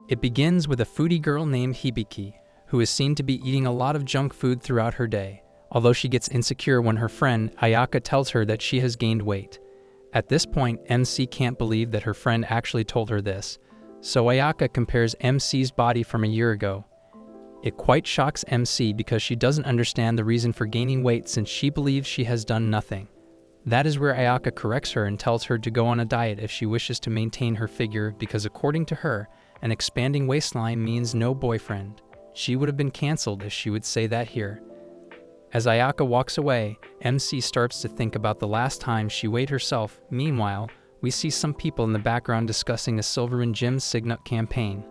It begins with a foodie girl named Hibiki, who is seen to be eating a lot of junk food throughout her day, although she gets insecure when her friend Ayaka tells her that she has gained weight. At this point, MC can't believe that her friend actually told her this, so Ayaka compares MC's body from a year ago. It quite shocks MC because she doesn't understand the reason for gaining weight since she believes she has done nothing. That is where Ayaka corrects her and tells her to go on a diet if she wishes to maintain her figure because according to her, an expanding waistline means no boyfriend. She would have been cancelled if she would say that here. As Ayaka walks away, MC starts to think about the last time she weighed herself. Meanwhile, we see some people in the background discussing a Silverman Gym Signet campaign.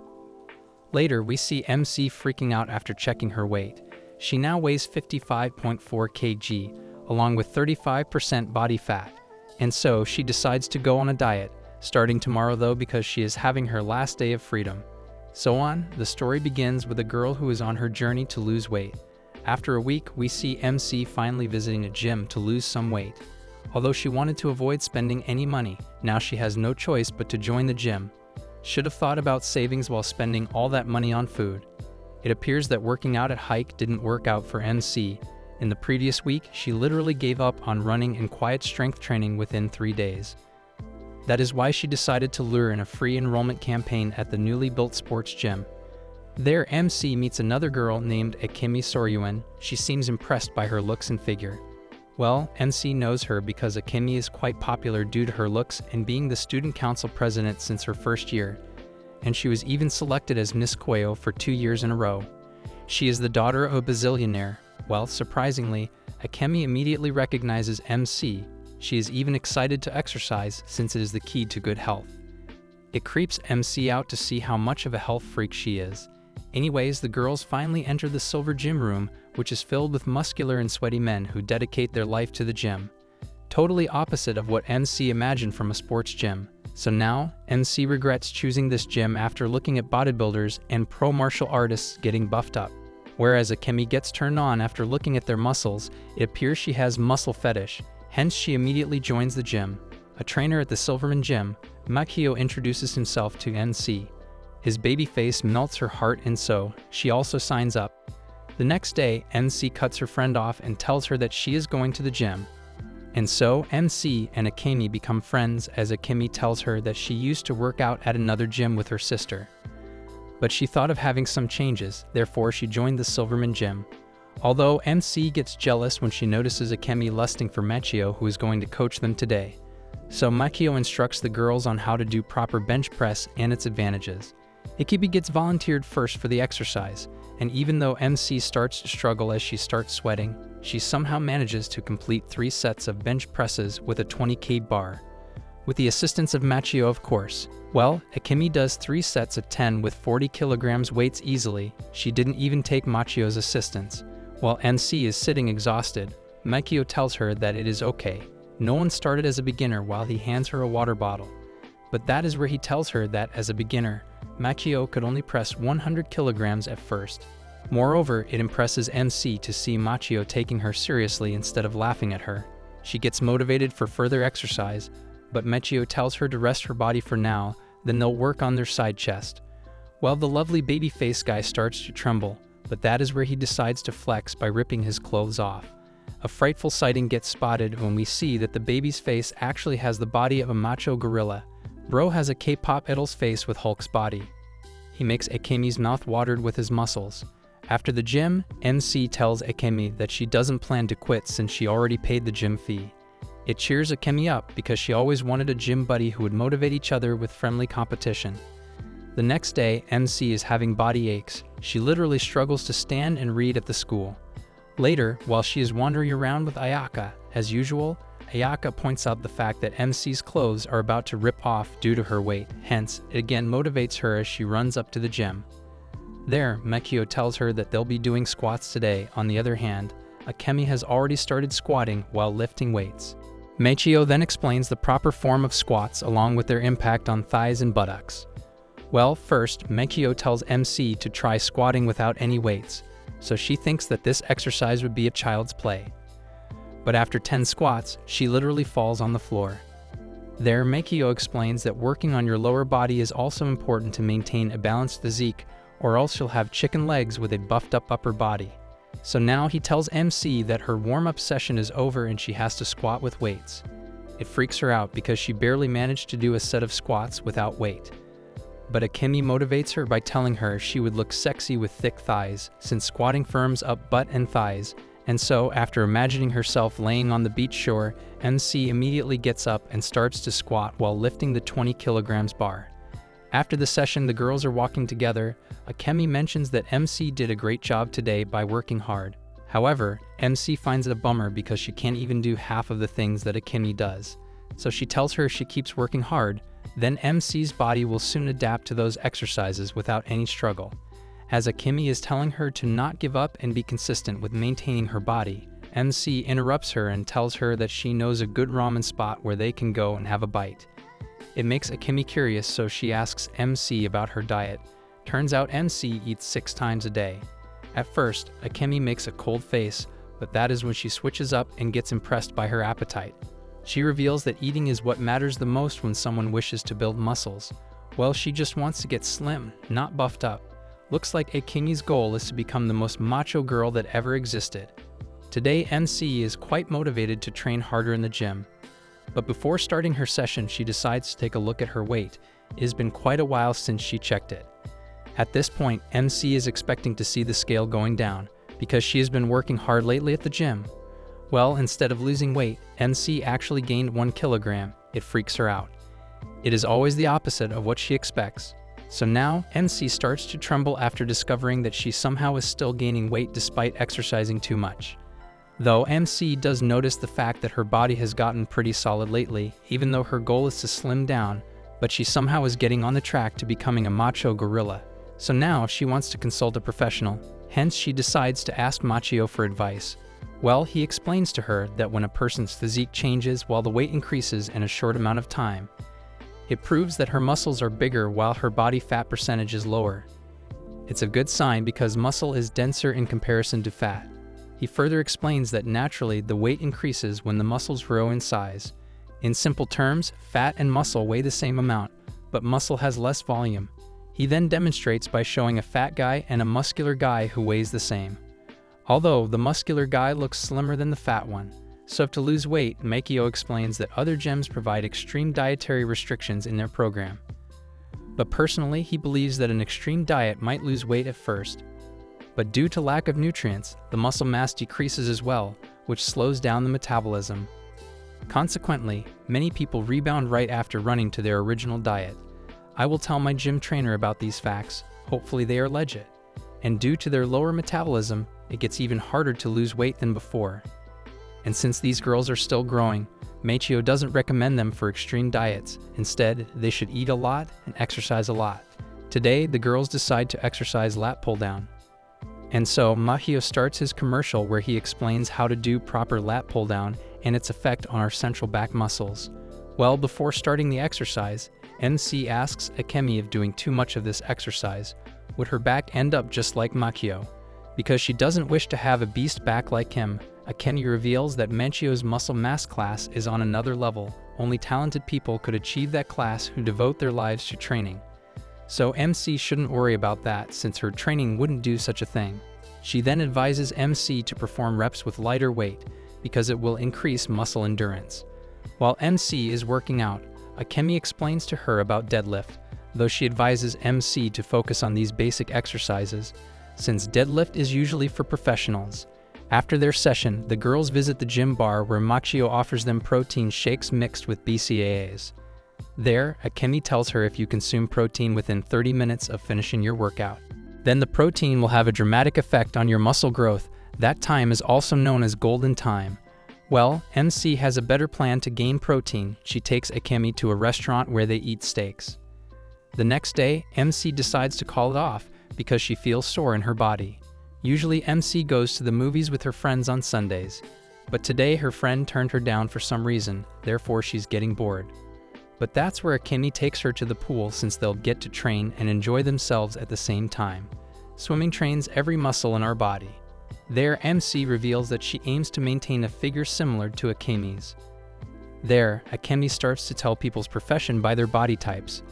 Later, we see MC freaking out after checking her weight. She now weighs 55.4 kg, along with 35% body fat, and so she decides to go on a diet, starting tomorrow though because she is having her last day of freedom. So on, the story begins with a girl who is on her journey to lose weight. After a week, we see MC finally visiting a gym to lose some weight. Although she wanted to avoid spending any money, now she has no choice but to join the gym. Should have thought about savings while spending all that money on food. It appears that working out at Hike didn't work out for MC. In the previous week, she literally gave up on running and quiet strength training within 3 days. That is why she decided to lure in a free enrollment campaign at the newly built sports gym. There, MC meets another girl named Akemi Soryuen. She seems impressed by her looks and figure. Well, MC knows her because Akemi is quite popular due to her looks and being the student council president since her first year. And she was even selected as Miss Koyo for 2 years in a row. She is the daughter of a bazillionaire. Well, surprisingly, Akemi immediately recognizes MC. She is even excited to exercise since it is the key to good health. It creeps MC out to see how much of a health freak she is. Anyways, the girls finally enter the silver gym room, which is filled with muscular and sweaty men who dedicate their life to the gym. Totally opposite of what MC imagined from a sports gym. So now, MC regrets choosing this gym after looking at bodybuilders and pro martial artists getting buffed up. Whereas Akemi gets turned on after looking at their muscles, it appears she has muscle fetish, hence she immediately joins the gym. A trainer at the Silverman Gym, Makio introduces himself to MC. His baby face melts her heart and so, she also signs up. The next day, MC cuts her friend off and tells her that she is going to the gym. And so, MC and Akemi become friends as Akemi tells her that she used to work out at another gym with her sister. But she thought of having some changes, therefore she joined the Silverman Gym. Although MC gets jealous when she notices Akemi lusting for Machio, who is going to coach them today. So Makio instructs the girls on how to do proper bench press and its advantages. Ikibi gets volunteered first for the exercise, and even though MC starts to struggle as she starts sweating, she somehow manages to complete 3 sets of bench presses with a 20 kg bar. With the assistance of Machio, of course. Well, Akemi does 3 sets of 10 with 40 kilograms weights easily. She didn't even take Machio's assistance. While MC is sitting exhausted, Makio tells her that it is okay. No one started as a beginner while he hands her a water bottle. But that is where he tells her that as a beginner, Makio could only press 100 kilograms at first. Moreover, it impresses MC to see Machio taking her seriously instead of laughing at her. She gets motivated for further exercise, but Machio tells her to rest her body for now, then they'll work on their side chest. Well, the lovely baby face guy starts to tremble, but that is where he decides to flex by ripping his clothes off. A frightful sighting gets spotted when we see that the baby's face actually has the body of a macho gorilla. Bro has a K-pop idol's face with Hulk's body. He makes Akemi's mouth watered with his muscles. After the gym, MC tells Akemi that she doesn't plan to quit since she already paid the gym fee. It cheers Akemi up because she always wanted a gym buddy who would motivate each other with friendly competition. The next day, MC is having body aches. She literally struggles to stand and read at the school. Later, while she is wandering around with Ayaka, as usual, Ayaka points out the fact that MC's clothes are about to rip off due to her weight, hence, it again motivates her as she runs up to the gym. There, Makio tells her that they'll be doing squats today. On the other hand, Akemi has already started squatting while lifting weights. Machio then explains the proper form of squats along with their impact on thighs and buttocks. Well, first, Makio tells MC to try squatting without any weights, so she thinks that this exercise would be a child's play. But after 10 squats, she literally falls on the floor. There, Makio explains that working on your lower body is also important to maintain a balanced physique, or else you'll have chicken legs with a buffed up upper body. So now he tells MC that her warm-up session is over and she has to squat with weights. It freaks her out because she barely managed to do a set of squats without weight. But Akemi motivates her by telling her she would look sexy with thick thighs, since squatting firms up butt and thighs, and so after imagining herself laying on the beach shore, MC immediately gets up and starts to squat while lifting the 20 kilograms bar. After the session, the girls are walking together. Akemi mentions that MC did a great job today by working hard. However, MC finds it a bummer because she can't even do half of the things that Akemi does. So she tells her if she keeps working hard, then MC's body will soon adapt to those exercises without any struggle. As Akemi is telling her to not give up and be consistent with maintaining her body, MC interrupts her and tells her that she knows a good ramen spot where they can go and have a bite. It makes Akemi curious, so she asks MC about her diet. Turns out MC eats 6 times a day. At first, Akemi makes a cold face, but that is when she switches up and gets impressed by her appetite. She reveals that eating is what matters the most when someone wishes to build muscles. Well, she just wants to get slim, not buffed up. Looks like Akemi's goal is to become the most macho girl that ever existed. Today, MC is quite motivated to train harder in the gym. But before starting her session, she decides to take a look at her weight. It has been quite a while since she checked it. At this point, MC is expecting to see the scale going down, because she has been working hard lately at the gym. Well, instead of losing weight, MC actually gained 1 kilogram. It freaks her out. It is always the opposite of what she expects. So now, MC starts to tremble after discovering that she somehow is still gaining weight despite exercising too much. Though MC does notice the fact that her body has gotten pretty solid lately, even though her goal is to slim down, but she somehow is getting on the track to becoming a macho gorilla. So now she wants to consult a professional, hence she decides to ask Machio for advice. Well, he explains to her that when a person's physique changes while the weight increases in a short amount of time, it proves that her muscles are bigger while her body fat percentage is lower. It's a good sign because muscle is denser in comparison to fat. He further explains that naturally the weight increases when the muscles grow in size. In simple terms, fat and muscle weigh the same amount, but muscle has less volume. He then demonstrates by showing a fat guy and a muscular guy who weighs the same. Although the muscular guy looks slimmer than the fat one. So to lose weight, Makio explains that other gyms provide extreme dietary restrictions in their program. But personally, he believes that an extreme diet might lose weight at first. But due to lack of nutrients, the muscle mass decreases as well, which slows down the metabolism. Consequently, many people rebound right after running to their original diet. I will tell my gym trainer about these facts, hopefully they are legit. And due to their lower metabolism, it gets even harder to lose weight than before. And since these girls are still growing, Machio doesn't recommend them for extreme diets. Instead, they should eat a lot and exercise a lot. Today, the girls decide to exercise lat pull down. And so, Machio starts his commercial where he explains how to do proper lat pull down and its effect on our central back muscles. Well, before starting the exercise, MC asks Akemi if doing too much of this exercise, would her back end up just like Machio? Because she doesn't wish to have a beast back like him, Akemi reveals that Machio's muscle mass class is on another level. Only talented people could achieve that class who devote their lives to training. So MC shouldn't worry about that since her training wouldn't do such a thing. She then advises MC to perform reps with lighter weight because it will increase muscle endurance. While MC is working out, Akemi explains to her about deadlift, though she advises MC to focus on these basic exercises, since deadlift is usually for professionals. After their session, the girls visit the gym bar where Machio offers them protein shakes mixed with BCAAs. There, Akemi tells her if you consume protein within 30 minutes of finishing your workout, then the protein will have a dramatic effect on your muscle growth. That time is also known as golden time. Well, MC has a better plan to gain protein. She takes Akemi to a restaurant where they eat steaks. The next day, MC decides to call it off because she feels sore in her body. Usually, MC goes to the movies with her friends on Sundays. But today, her friend turned her down for some reason, therefore she's getting bored. But that's where Akemi takes her to the pool since they'll get to train and enjoy themselves at the same time. Swimming trains every muscle in our body. There, MC reveals that she aims to maintain a figure similar to Akemi's. There, Akemi starts to tell people's profession by their body types.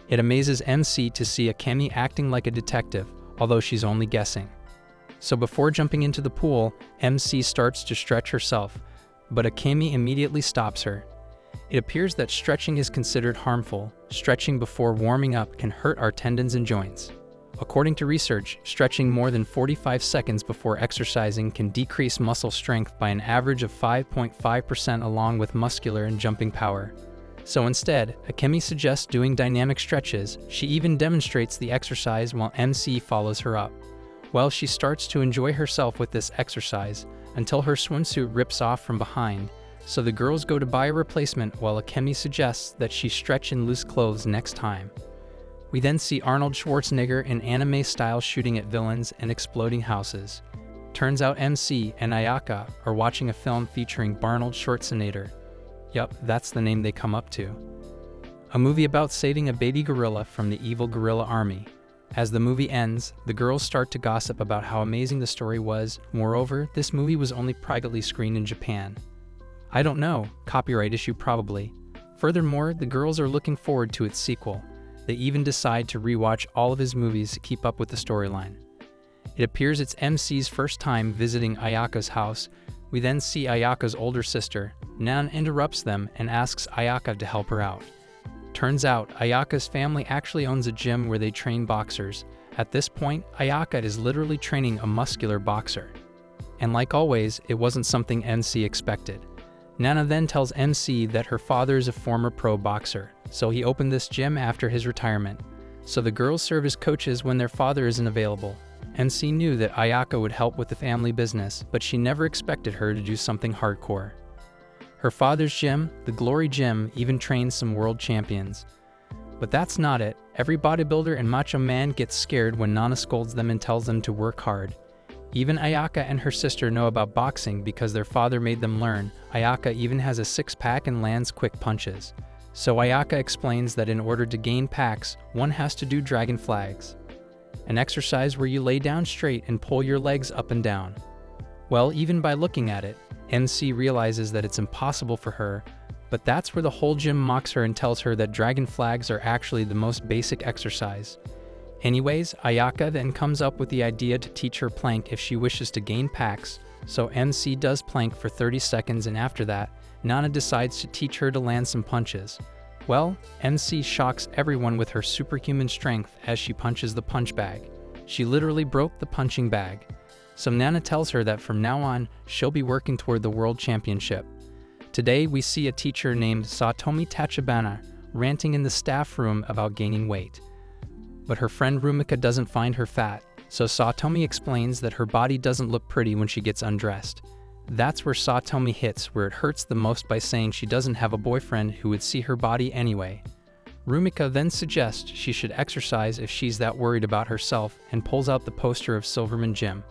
It amazes MC to see Akemi acting like a detective, although she's only guessing. So before jumping into the pool, MC starts to stretch herself, but Akemi immediately stops her. It appears that stretching is considered harmful. Stretching before warming up can hurt our tendons and joints. According to research, stretching more than 45 seconds before exercising can decrease muscle strength by an average of 5.5% along with muscular and jumping power. So instead, Akemi suggests doing dynamic stretches. She even demonstrates the exercise while MC follows her up. Well, she starts to enjoy herself with this exercise until her swimsuit rips off from behind. So the girls go to buy a replacement while Akemi suggests that she stretch in loose clothes next time. We then see Arnold Schwarzenegger in anime style shooting at villains and exploding houses. Turns out MC and Ayaka are watching a film featuring Arnold Schwarzenegger. Yup, that's the name they come up to. A movie about saving a baby gorilla from the evil gorilla army. As the movie ends, the girls start to gossip about how amazing the story was. Moreover, this movie was only privately screened in Japan. I don't know, copyright issue probably. Furthermore, the girls are looking forward to its sequel. They even decide to rewatch all of his movies to keep up with the storyline. It appears it's MC's first time visiting Ayaka's house. We then see Ayaka's older sister. Nan interrupts them and asks Ayaka to help her out. Turns out, Ayaka's family actually owns a gym where they train boxers. At this point, Ayaka is literally training a muscular boxer. And like always, it wasn't something MC expected. Nana then tells MC that her father is a former pro boxer, so he opened this gym after his retirement. So the girls serve as coaches when their father isn't available. MC knew that Ayaka would help with the family business, but she never expected her to do something hardcore. Her father's gym, the Glory Gym, even trains some world champions. But that's not it. Every bodybuilder and macho man gets scared when Nana scolds them and tells them to work hard. Even Ayaka and her sister know about boxing because their father made them learn. Ayaka even has a six-pack and lands quick punches. So Ayaka explains that in order to gain packs, one has to do dragon flags. An exercise where you lay down straight and pull your legs up and down. Well, even by looking at it, MC realizes that it's impossible for her, but that's where the whole gym mocks her and tells her that dragon flags are actually the most basic exercise. Anyways, Ayaka then comes up with the idea to teach her plank if she wishes to gain packs, so MC does plank for 30 seconds and after that, Nana decides to teach her to land some punches. Well, MC shocks everyone with her superhuman strength as she punches the punch bag. She literally broke the punching bag. So Nana tells her that from now on, she'll be working toward the world championship. Today, we see a teacher named Satomi Tachibana ranting in the staff room about gaining weight. But her friend Rumika doesn't find her fat, so Satomi explains that her body doesn't look pretty when she gets undressed. That's where Satomi hits where it hurts the most by saying she doesn't have a boyfriend who would see her body anyway. Rumika then suggests she should exercise if she's that worried about herself and pulls out the poster of Silverman Gym.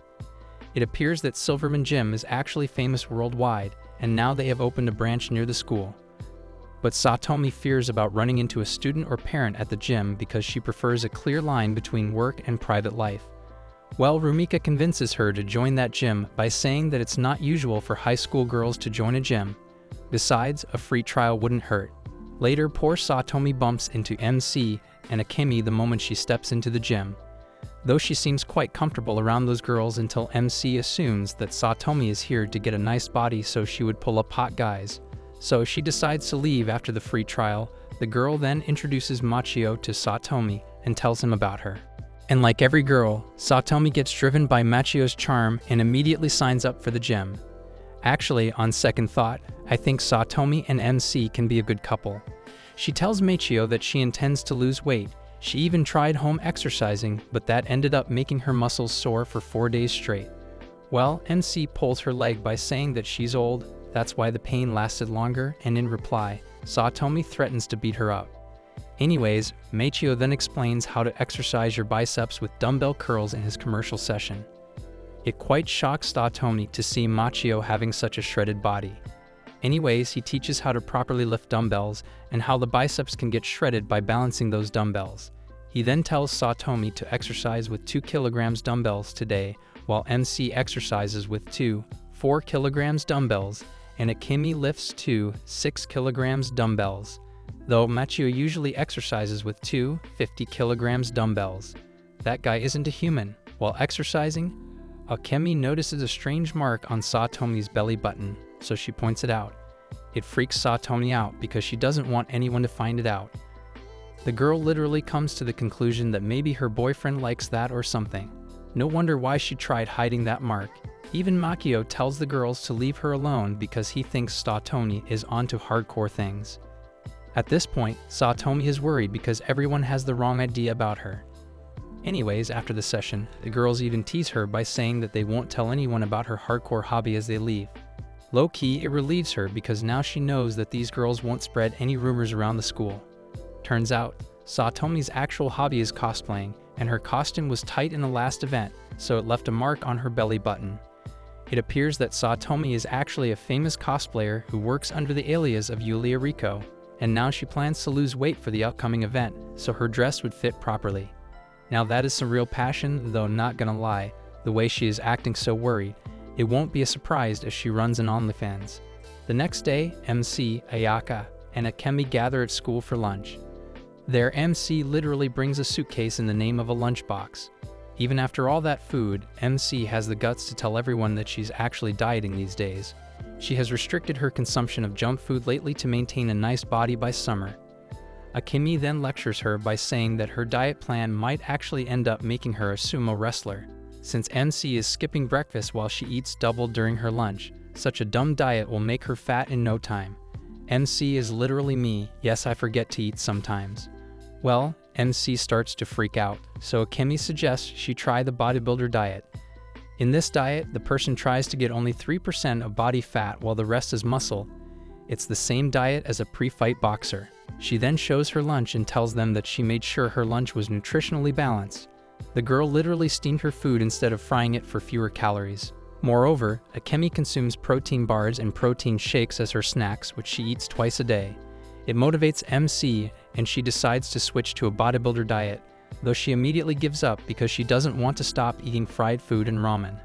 It appears that Silverman Gym is actually famous worldwide, and now they have opened a branch near the school. But Satomi fears about running into a student or parent at the gym because she prefers a clear line between work and private life. Well, Rumika convinces her to join that gym by saying that it's not usual for high school girls to join a gym. Besides, a free trial wouldn't hurt. Later, poor Satomi bumps into MC and Akemi the moment she steps into the gym. Though she seems quite comfortable around those girls until MC assumes that Satomi is here to get a nice body so she would pull up hot guys. So she decides to leave after the free trial. The girl then introduces Machio to Satomi and tells him about her. And like every girl, Satomi gets driven by Machio's charm and immediately signs up for the gym. Actually, on second thought, I think Satomi and MC can be a good couple. She tells Machio that she intends to lose weight. She even tried home exercising, but that ended up making her muscles sore for 4 days straight. Well, MC pulls her leg by saying that she's old, that's why the pain lasted longer, and in reply, Satomi threatens to beat her up. Anyways, Machio then explains how to exercise your biceps with dumbbell curls in his commercial session. It quite shocks Satomi to see Machio having such a shredded body. Anyways, he teaches how to properly lift dumbbells and how the biceps can get shredded by balancing those dumbbells. He then tells Satomi to exercise with 2 kilograms dumbbells today, while MC exercises with 4 kilograms dumbbells, and Akemi lifts two 6 kilograms dumbbells, though Machio usually exercises with two 50 kilograms dumbbells. That guy isn't a human. While exercising, Akemi notices a strange mark on Satomi's belly button, so she points it out. It freaks Satomi out because she doesn't want anyone to find it out. The girl literally comes to the conclusion that maybe her boyfriend likes that or something. No wonder why she tried hiding that mark. Even Makio tells the girls to leave her alone because he thinks Satomi is onto hardcore things. At this point, Satomi is worried because everyone has the wrong idea about her. Anyways, after the session, the girls even tease her by saying that they won't tell anyone about her hardcore hobby as they leave. Low-key, it relieves her because now she knows that these girls won't spread any rumors around the school. Turns out, Satomi's actual hobby is cosplaying, and her costume was tight in the last event, so it left a mark on her belly button. It appears that Satomi is actually a famous cosplayer who works under the alias of Yulia Rico, and now she plans to lose weight for the upcoming event, so her dress would fit properly. Now that is some real passion, though not gonna lie, the way she is acting so worried, it won't be a surprise if she runs an OnlyFans. The next day, MC, Ayaka, and Akemi gather at school for lunch. Their MC literally brings a suitcase in the name of a lunchbox. Even after all that food, MC has the guts to tell everyone that she's actually dieting these days. She has restricted her consumption of junk food lately to maintain a nice body by summer. Akemi then lectures her by saying that her diet plan might actually end up making her a sumo wrestler, since MC is skipping breakfast while she eats double during her lunch. Such a dumb diet will make her fat in no time. MC is literally me, yes, I forget to eat sometimes. Well, MC starts to freak out, so Akemi suggests she try the bodybuilder diet. In this diet, the person tries to get only 3% of body fat while the rest is muscle. It's the same diet as a pre-fight boxer. She then shows her lunch and tells them that she made sure her lunch was nutritionally balanced. The girl literally steamed her food instead of frying it for fewer calories. Moreover, Akemi consumes protein bars and protein shakes as her snacks, which she eats twice a day. It motivates MC, and she decides to switch to a bodybuilder diet, though she immediately gives up because she doesn't want to stop eating fried food and ramen.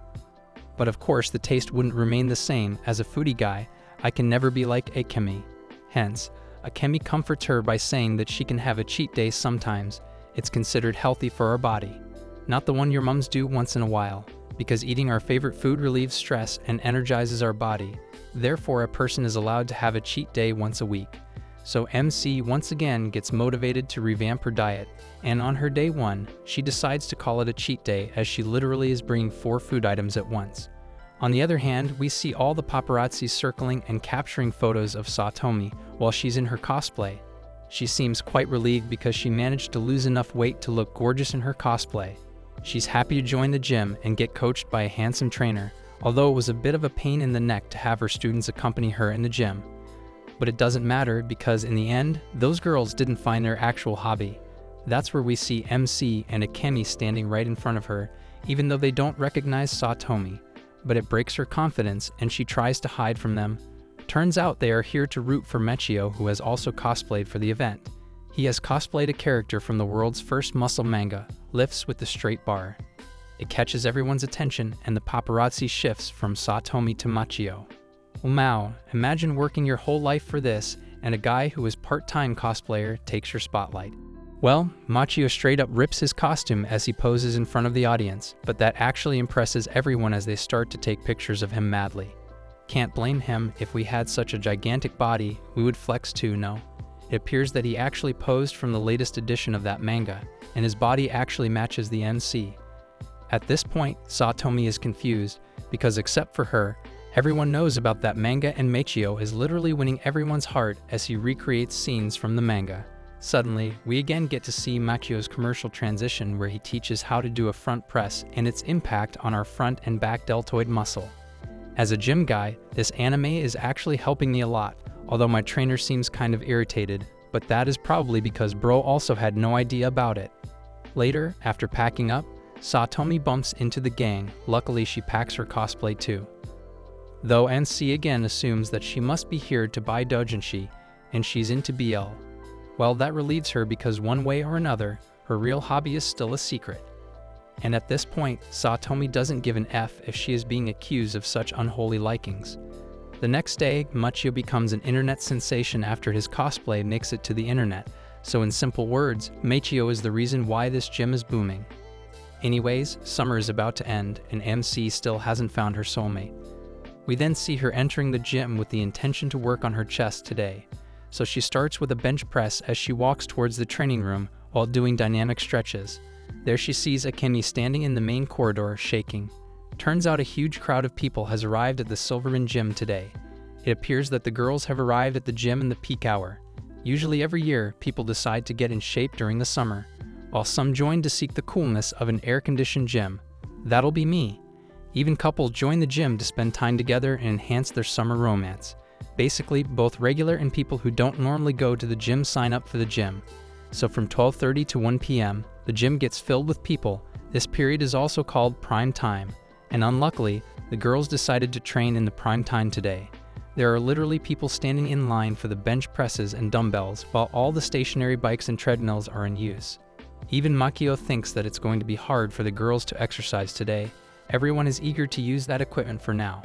But of course, the taste wouldn't remain the same. As a foodie guy, I can never be like Akemi. Hence, Akemi comforts her by saying that she can have a cheat day sometimes. It's considered healthy for our body. Not the one your mums do once in a while, because eating our favorite food relieves stress and energizes our body. Therefore, a person is allowed to have a cheat day once a week. So MC once again gets motivated to revamp her diet, and on her day 1, she decides to call it a cheat day as she literally is bringing 4 food items at once. On the other hand, we see all the paparazzi circling and capturing photos of Satomi while she's in her cosplay. She seems quite relieved because she managed to lose enough weight to look gorgeous in her cosplay. She's happy to join the gym and get coached by a handsome trainer, although it was a bit of a pain in the neck to have her students accompany her in the gym. But it doesn't matter because in the end, those girls didn't find their actual hobby. That's where we see MC and Akemi standing right in front of her, even though they don't recognize Satomi. But it breaks her confidence and she tries to hide from them. Turns out they are here to root for Mechio, who has also cosplayed for the event. He has cosplayed a character from the world's first muscle manga, Lifts with the Straight Bar. It catches everyone's attention and the paparazzi shifts from Satomi to Machio. Wow, imagine working your whole life for this, and a guy who is part-time cosplayer takes your spotlight. Well, Machio straight up rips his costume as he poses in front of the audience, but that actually impresses everyone as they start to take pictures of him madly. Can't blame him. If we had such a gigantic body, we would flex too, no? It appears that he actually posed from the latest edition of that manga, and his body actually matches the MC. At this point, Satomi is confused, because except for her, everyone knows about that manga, and Machio is literally winning everyone's heart as he recreates scenes from the manga. Suddenly, we again get to see Machio's commercial transition where he teaches how to do a front press and its impact on our front and back deltoid muscle. As a gym guy, this anime is actually helping me a lot, although my trainer seems kind of irritated, but that is probably because bro also had no idea about it. Later, after packing up, Satomi bumps into the gang. Luckily, she packs her cosplay too. Though NC again assumes that she must be here to buy doujinshi, and she's into BL. Well, that relieves her because one way or another, her real hobby is still a secret. And at this point, Satomi doesn't give an F if she is being accused of such unholy likings. The next day, Machio becomes an internet sensation after his cosplay makes it to the internet. So in simple words, Machio is the reason why this gym is booming. Anyways, summer is about to end, and MC still hasn't found her soulmate. We then see her entering the gym with the intention to work on her chest today. So she starts with a bench press as she walks towards the training room while doing dynamic stretches. There she sees Akemi standing in the main corridor, shaking. Turns out a huge crowd of people has arrived at the Silverman gym today. It appears that the girls have arrived at the gym in the peak hour. Usually every year, people decide to get in shape during the summer, while some join to seek the coolness of an air-conditioned gym. That'll be me. Even couples join the gym to spend time together and enhance their summer romance. Basically, both regular and people who don't normally go to the gym sign up for the gym. So from 12:30 to 1 p.m., the gym gets filled with people. This period is also called prime time. And unluckily, the girls decided to train in the prime time today. There are literally people standing in line for the bench presses and dumbbells while all the stationary bikes and treadmills are in use. Even Machio thinks that it's going to be hard for the girls to exercise today. Everyone is eager to use that equipment for now.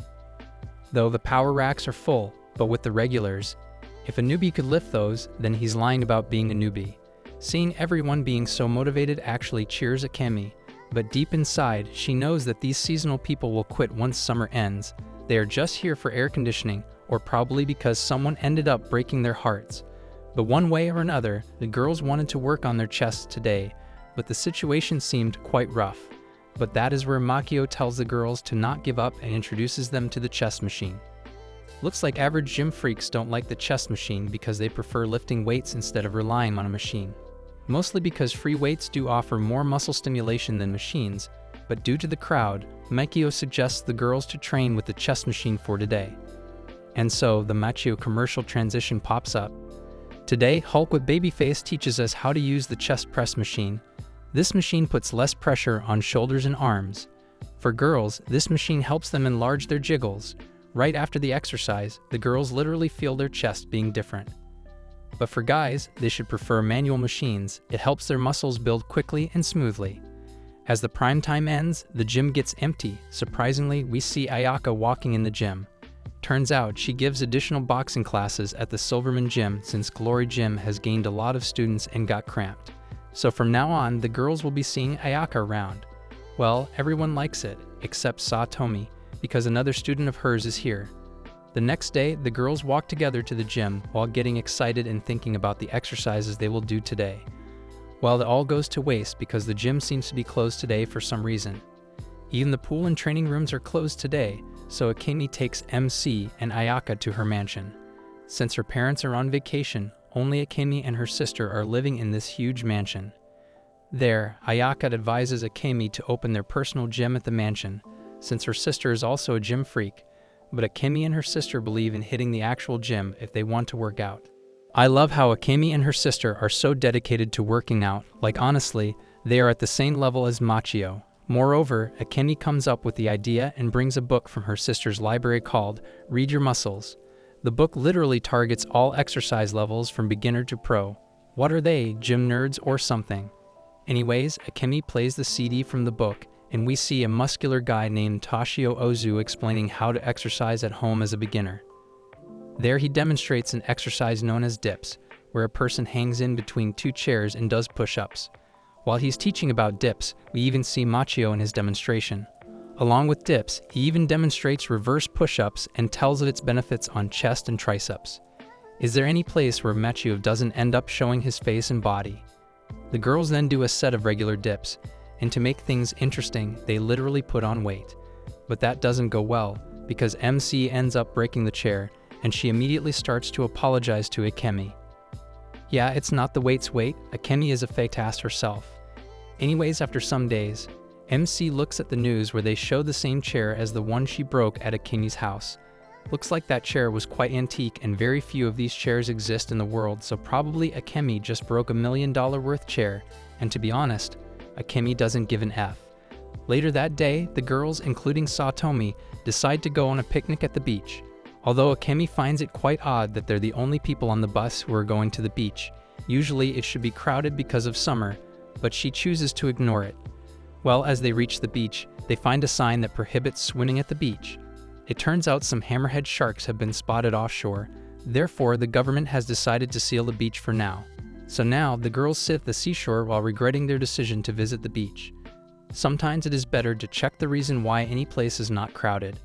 Though the power racks are full, but with the regulars, if a newbie could lift those, then he's lying about being a newbie. Seeing everyone being so motivated actually cheers Akemi. But deep inside, she knows that these seasonal people will quit once summer ends. They are just here for air conditioning, or probably because someone ended up breaking their hearts. But one way or another, the girls wanted to work on their chests today, but the situation seemed quite rough. But that is where Machio tells the girls to not give up and introduces them to the chest machine. Looks like average gym freaks don't like the chest machine because they prefer lifting weights instead of relying on a machine. Mostly because free weights do offer more muscle stimulation than machines, but due to the crowd, Machio suggests the girls to train with the chest machine for today. And so, the Machio commercial transition pops up. Today, Hulk with Babyface teaches us how to use the chest press machine. This machine puts less pressure on shoulders and arms. For girls, this machine helps them enlarge their jiggles. Right after the exercise, the girls literally feel their chest being different. But for guys, they should prefer manual machines. It helps their muscles build quickly and smoothly. As the prime time ends, the gym gets empty. Surprisingly, we see Ayaka walking in the gym. Turns out she gives additional boxing classes at the Silverman gym since Glory Gym has gained a lot of students and got cramped. So from now on, the girls will be seeing Ayaka around. Well, everyone likes it, except Satomi, because another student of hers is here. The next day, the girls walk together to the gym while getting excited and thinking about the exercises they will do today. Well, it all goes to waste because the gym seems to be closed today for some reason. Even the pool and training rooms are closed today, so Akemi takes MC and Ayaka to her mansion. Since her parents are on vacation, only Akemi and her sister are living in this huge mansion. There, Ayaka advises Akemi to open their personal gym at the mansion, since her sister is also a gym freak. But Akemi and her sister believe in hitting the actual gym if they want to work out. I love how Akemi and her sister are so dedicated to working out, like honestly, they are at the same level as Machio. Moreover, Akemi comes up with the idea and brings a book from her sister's library called Read Your Muscles. The book literally targets all exercise levels from beginner to pro. What are they, gym nerds or something? Anyways, Akemi plays the CD from the book, and we see a muscular guy named Toshio Ojou explaining how to exercise at home as a beginner. There he demonstrates an exercise known as dips, where a person hangs in between two chairs and does push-ups. While he's teaching about dips, we even see Machio in his demonstration. Along with dips, he even demonstrates reverse push-ups and tells of its benefits on chest and triceps. Is there any place where Machio doesn't end up showing his face and body? The girls then do a set of regular dips, and to make things interesting, they literally put on weight. But that doesn't go well, because MC ends up breaking the chair, and she immediately starts to apologize to Akemi. Yeah, it's not the weight's weight, Akemi is a fake ass herself. Anyways, after some days, MC looks at the news where they show the same chair as the one she broke at Akemi's house. Looks like that chair was quite antique and very few of these chairs exist in the world, so probably Akemi just broke $1 million worth chair, and to be honest, Akemi doesn't give an F. Later that day, the girls, including Satomi, decide to go on a picnic at the beach. Although Akemi finds it quite odd that they're the only people on the bus who are going to the beach. Usually it should be crowded because of summer, but she chooses to ignore it. Well, as they reach the beach, they find a sign that prohibits swimming at the beach. It turns out some hammerhead sharks have been spotted offshore, therefore the government has decided to seal the beach for now. So now, the girls sit at the seashore while regretting their decision to visit the beach. Sometimes it is better to check the reason why any place is not crowded.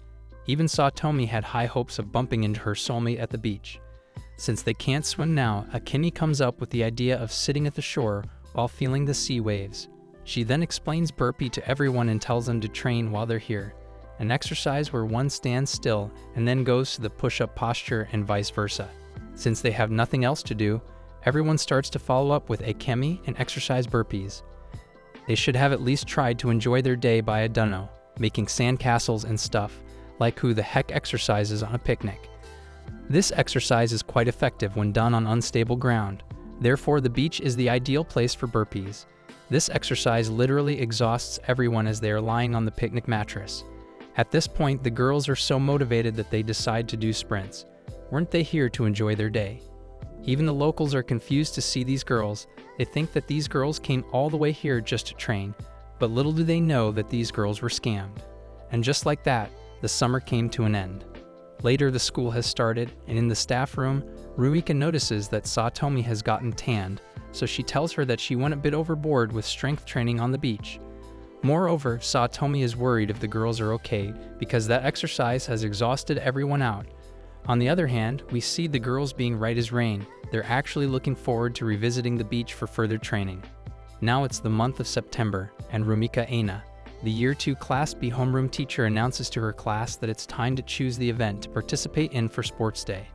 Even Satomi had high hopes of bumping into her soulmate at the beach. Since they can't swim now, Akemi comes up with the idea of sitting at the shore while feeling the sea waves. She then explains burpee to everyone and tells them to train while they're here, an exercise where one stands still and then goes to the push-up posture and vice versa. Since they have nothing else to do, everyone starts to follow up with Akemi and exercise burpees. They should have at least tried to enjoy their day by dunno, making sandcastles and stuff, like who the heck exercises on a picnic. This exercise is quite effective when done on unstable ground. Therefore, the beach is the ideal place for burpees. This exercise literally exhausts everyone as they are lying on the picnic mattress. At this point, the girls are so motivated that they decide to do sprints. Weren't they here to enjoy their day? Even the locals are confused to see these girls. They think that these girls came all the way here just to train, but little do they know that these girls were scammed. And just like that, the summer came to an end. Later, the school has started, and in the staff room, Rumika notices that Satomi has gotten tanned, so she tells her that she went a bit overboard with strength training on the beach. Moreover, Satomi is worried if the girls are okay because that exercise has exhausted everyone out. On the other hand, we see the girls being right as rain. They're actually looking forward to revisiting the beach for further training. Now it's the month of September, and Rumika Aina, the Year 2 Class B homeroom teacher, announces to her class that it's time to choose the event to participate in for sports day.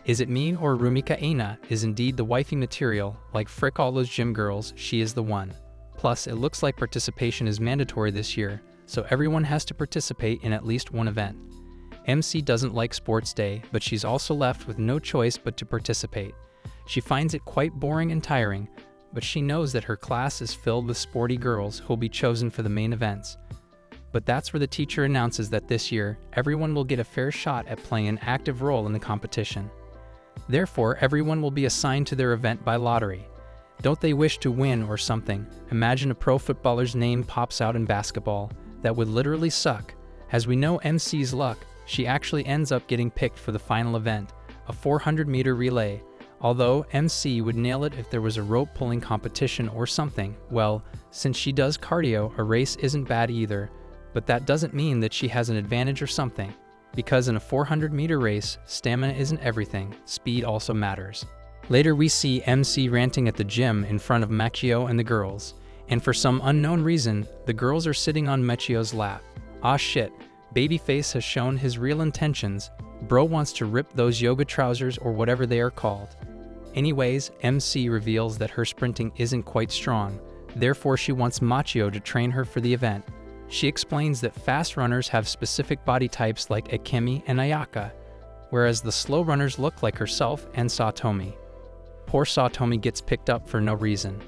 Is it me or Rumika Aina is indeed the wifey material? Like frick all those gym girls, she is the one. Plus, it looks like participation is mandatory this year, so everyone has to participate in at least one event. MC doesn't like sports day, but she's also left with no choice but to participate. She finds it quite boring and tiring, but she knows that her class is filled with sporty girls who will be chosen for the main events. But that's where the teacher announces that this year, everyone will get a fair shot at playing an active role in the competition. Therefore, everyone will be assigned to their event by lottery. Don't they wish to win or something? Imagine a pro footballer's name pops out in basketball. That would literally suck. As we know MC's luck, she actually ends up getting picked for the final event, a 400-meter relay. Although MC would nail it if there was a rope pulling competition or something. Well, since she does cardio, a race isn't bad either, but that doesn't mean that she has an advantage or something. Because in a 400-meter race, stamina isn't everything, speed also matters. Later we see MC ranting at the gym in front of Machio and the girls, and for some unknown reason, the girls are sitting on Machio's lap. Ah shit, Babyface has shown his real intentions. Bro wants to rip those yoga trousers or whatever they are called. Anyways, MC reveals that her sprinting isn't quite strong, therefore she wants Machio to train her for the event. She explains that fast runners have specific body types like Akemi and Ayaka, whereas the slow runners look like herself and Satomi. Poor Satomi gets picked up for no reason.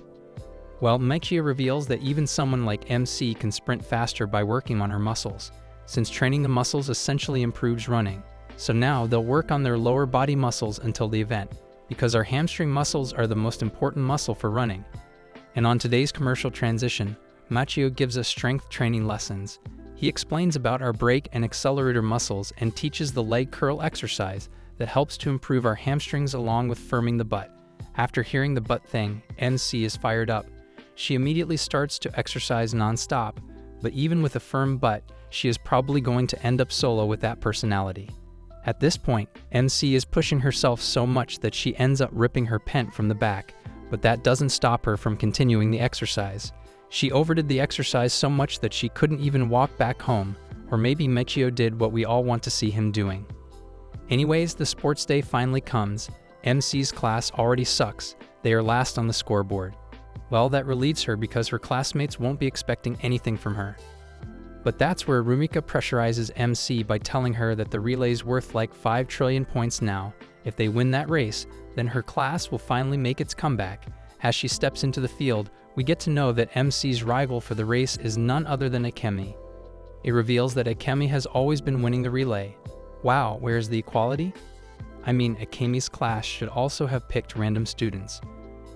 Well, Machio reveals that even someone like MC can sprint faster by working on her muscles, since training the muscles essentially improves running. So now they'll work on their lower body muscles until the event, because our hamstring muscles are the most important muscle for running. And on today's commercial transition, Machio gives us strength training lessons. He explains about our brake and accelerator muscles and teaches the leg curl exercise that helps to improve our hamstrings along with firming the butt. After hearing the butt thing, MC is fired up. She immediately starts to exercise non-stop, but even with a firm butt, she is probably going to end up solo with that personality. At this point, MC is pushing herself so much that she ends up ripping her pant from the back, but that doesn't stop her from continuing the exercise. She overdid the exercise so much that she couldn't even walk back home, or maybe Machio did what we all want to see him doing. Anyways, the sports day finally comes. MC's class already sucks. They are last on the scoreboard. Well, that relieves her because her classmates won't be expecting anything from her. But that's where Rumika pressurizes MC by telling her that the relay's worth like 5 trillion points now. If they win that race, then her class will finally make its comeback. As she steps into the field, we get to know that MC's rival for the race is none other than Akemi. It reveals that Akemi has always been winning the relay. Wow, where's the equality? I mean, Akemi's class should also have picked random students.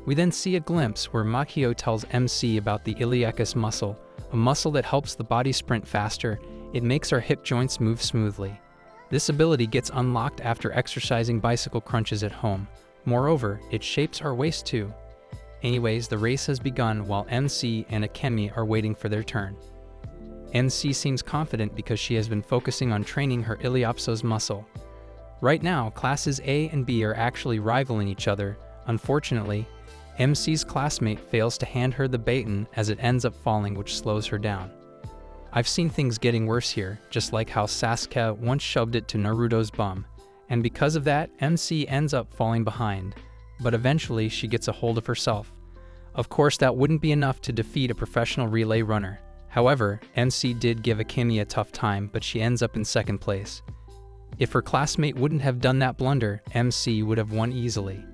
We then see a glimpse where Machio tells MC about the iliacus muscle, a muscle that helps the body sprint faster. It makes our hip joints move smoothly. This ability gets unlocked after exercising bicycle crunches at home. Moreover, it shapes our waist too. Anyways, the race has begun while MC and Akemi are waiting for their turn. MC seems confident because she has been focusing on training her iliopsoas muscle. Right now, classes A and B are actually rivaling each other. Unfortunately, MC's classmate fails to hand her the baton as it ends up falling, which slows her down. I've seen things getting worse here, just like how Sasuke once shoved it to Naruto's bum, and because of that, MC ends up falling behind. But eventually she gets a hold of herself. Of course, that wouldn't be enough to defeat a professional relay runner. However, MC did give Akemi a tough time, but she ends up in second place. If her classmate wouldn't have done that blunder, MC would have won easily.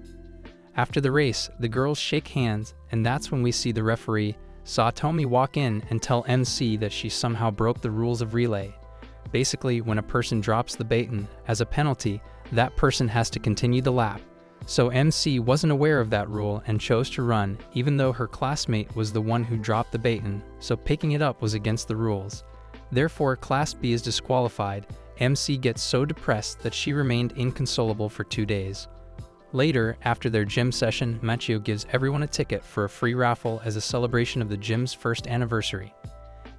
After the race, the girls shake hands, and that's when we see the referee, Satomi, walk in and tell MC that she somehow broke the rules of relay. Basically, when a person drops the baton, as a penalty, that person has to continue the lap. So MC wasn't aware of that rule and chose to run, even though her classmate was the one who dropped the baton, so picking it up was against the rules. Therefore, Class B is disqualified. MC gets so depressed that she remained inconsolable for 2 days. Later, after their gym session, Machio gives everyone a ticket for a free raffle as a celebration of the gym's first anniversary.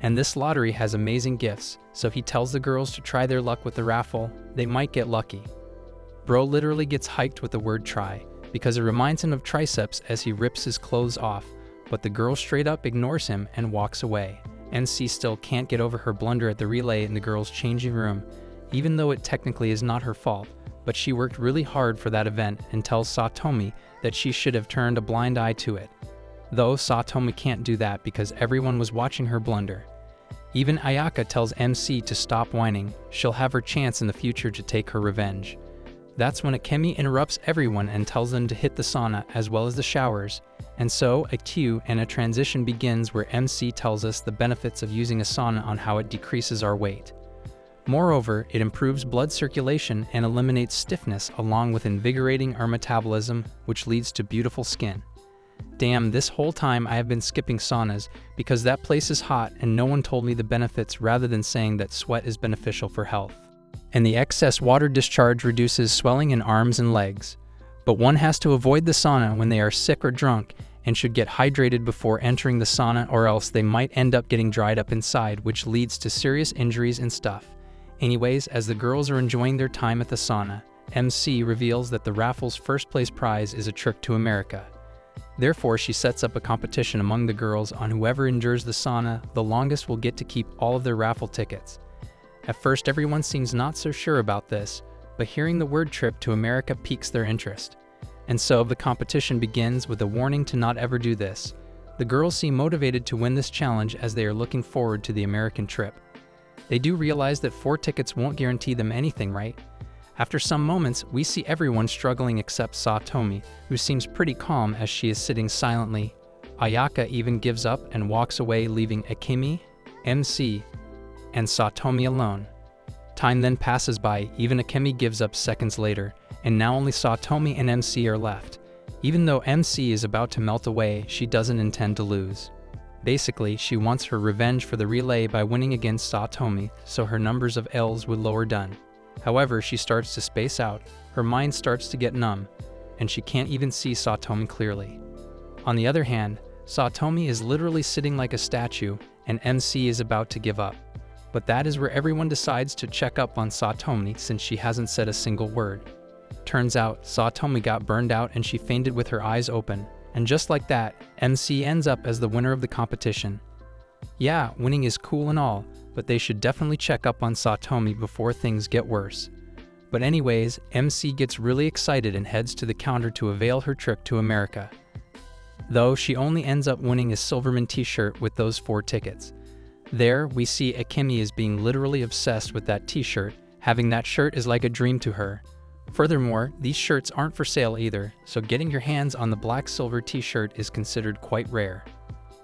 And this lottery has amazing gifts, so he tells the girls to try their luck with the raffle. They might get lucky. Bro literally gets hyped with the word try, because it reminds him of triceps as he rips his clothes off, but the girl straight up ignores him and walks away. NC still can't get over her blunder at the relay in the girls' changing room, even though it technically is not her fault, but she worked really hard for that event and tells Satomi that she should have turned a blind eye to it. Though Satomi can't do that because everyone was watching her blunder. Even Ayaka tells MC to stop whining, she'll have her chance in the future to take her revenge. That's when Akemi interrupts everyone and tells them to hit the sauna as well as the showers, and so a cue and a transition begins where MC tells us the benefits of using a sauna on how it decreases our weight. Moreover, it improves blood circulation and eliminates stiffness along with invigorating our metabolism, which leads to beautiful skin. Damn, this whole time I have been skipping saunas because that place is hot and no one told me the benefits rather than saying that sweat is beneficial for health. And the excess water discharge reduces swelling in arms and legs. But one has to avoid the sauna when they are sick or drunk and should get hydrated before entering the sauna, or else they might end up getting dried up inside, which leads to serious injuries and stuff. Anyways, as the girls are enjoying their time at the sauna, MC reveals that the raffle's first place prize is a trip to America. Therefore, she sets up a competition among the girls on whoever endures the sauna the longest will get to keep all of their raffle tickets. At first, everyone seems not so sure about this, but hearing the word trip to America piques their interest. And so the competition begins with a warning to not ever do this. The girls seem motivated to win this challenge as they are looking forward to the American trip. They do realize that 4 tickets won't guarantee them anything, right? After some moments, we see everyone struggling except Satomi, who seems pretty calm as she is sitting silently. Ayaka even gives up and walks away, leaving Akemi, MC, and Satomi alone. Time then passes by, even Akemi gives up seconds later, and now only Satomi and MC are left. Even though MC is about to melt away, she doesn't intend to lose. Basically, she wants her revenge for the relay by winning against Satomi, so her numbers of L's would lower down. However, she starts to space out, her mind starts to get numb, and she can't even see Satomi clearly. On the other hand, Satomi is literally sitting like a statue, and MC is about to give up. But that is where everyone decides to check up on Satomi since she hasn't said a single word. Turns out, Satomi got burned out and she fainted with her eyes open. And just like that, MC ends up as the winner of the competition. Yeah, winning is cool and all, but they should definitely check up on Satomi before things get worse. But anyways, MC gets really excited and heads to the counter to avail her trip to America. Though she only ends up winning a Silverman t-shirt with those 4 tickets. There, we see Akemi is being literally obsessed with that t-shirt. Having that shirt is like a dream to her. Furthermore, these shirts aren't for sale either, so getting your hands on the black-silver t-shirt is considered quite rare.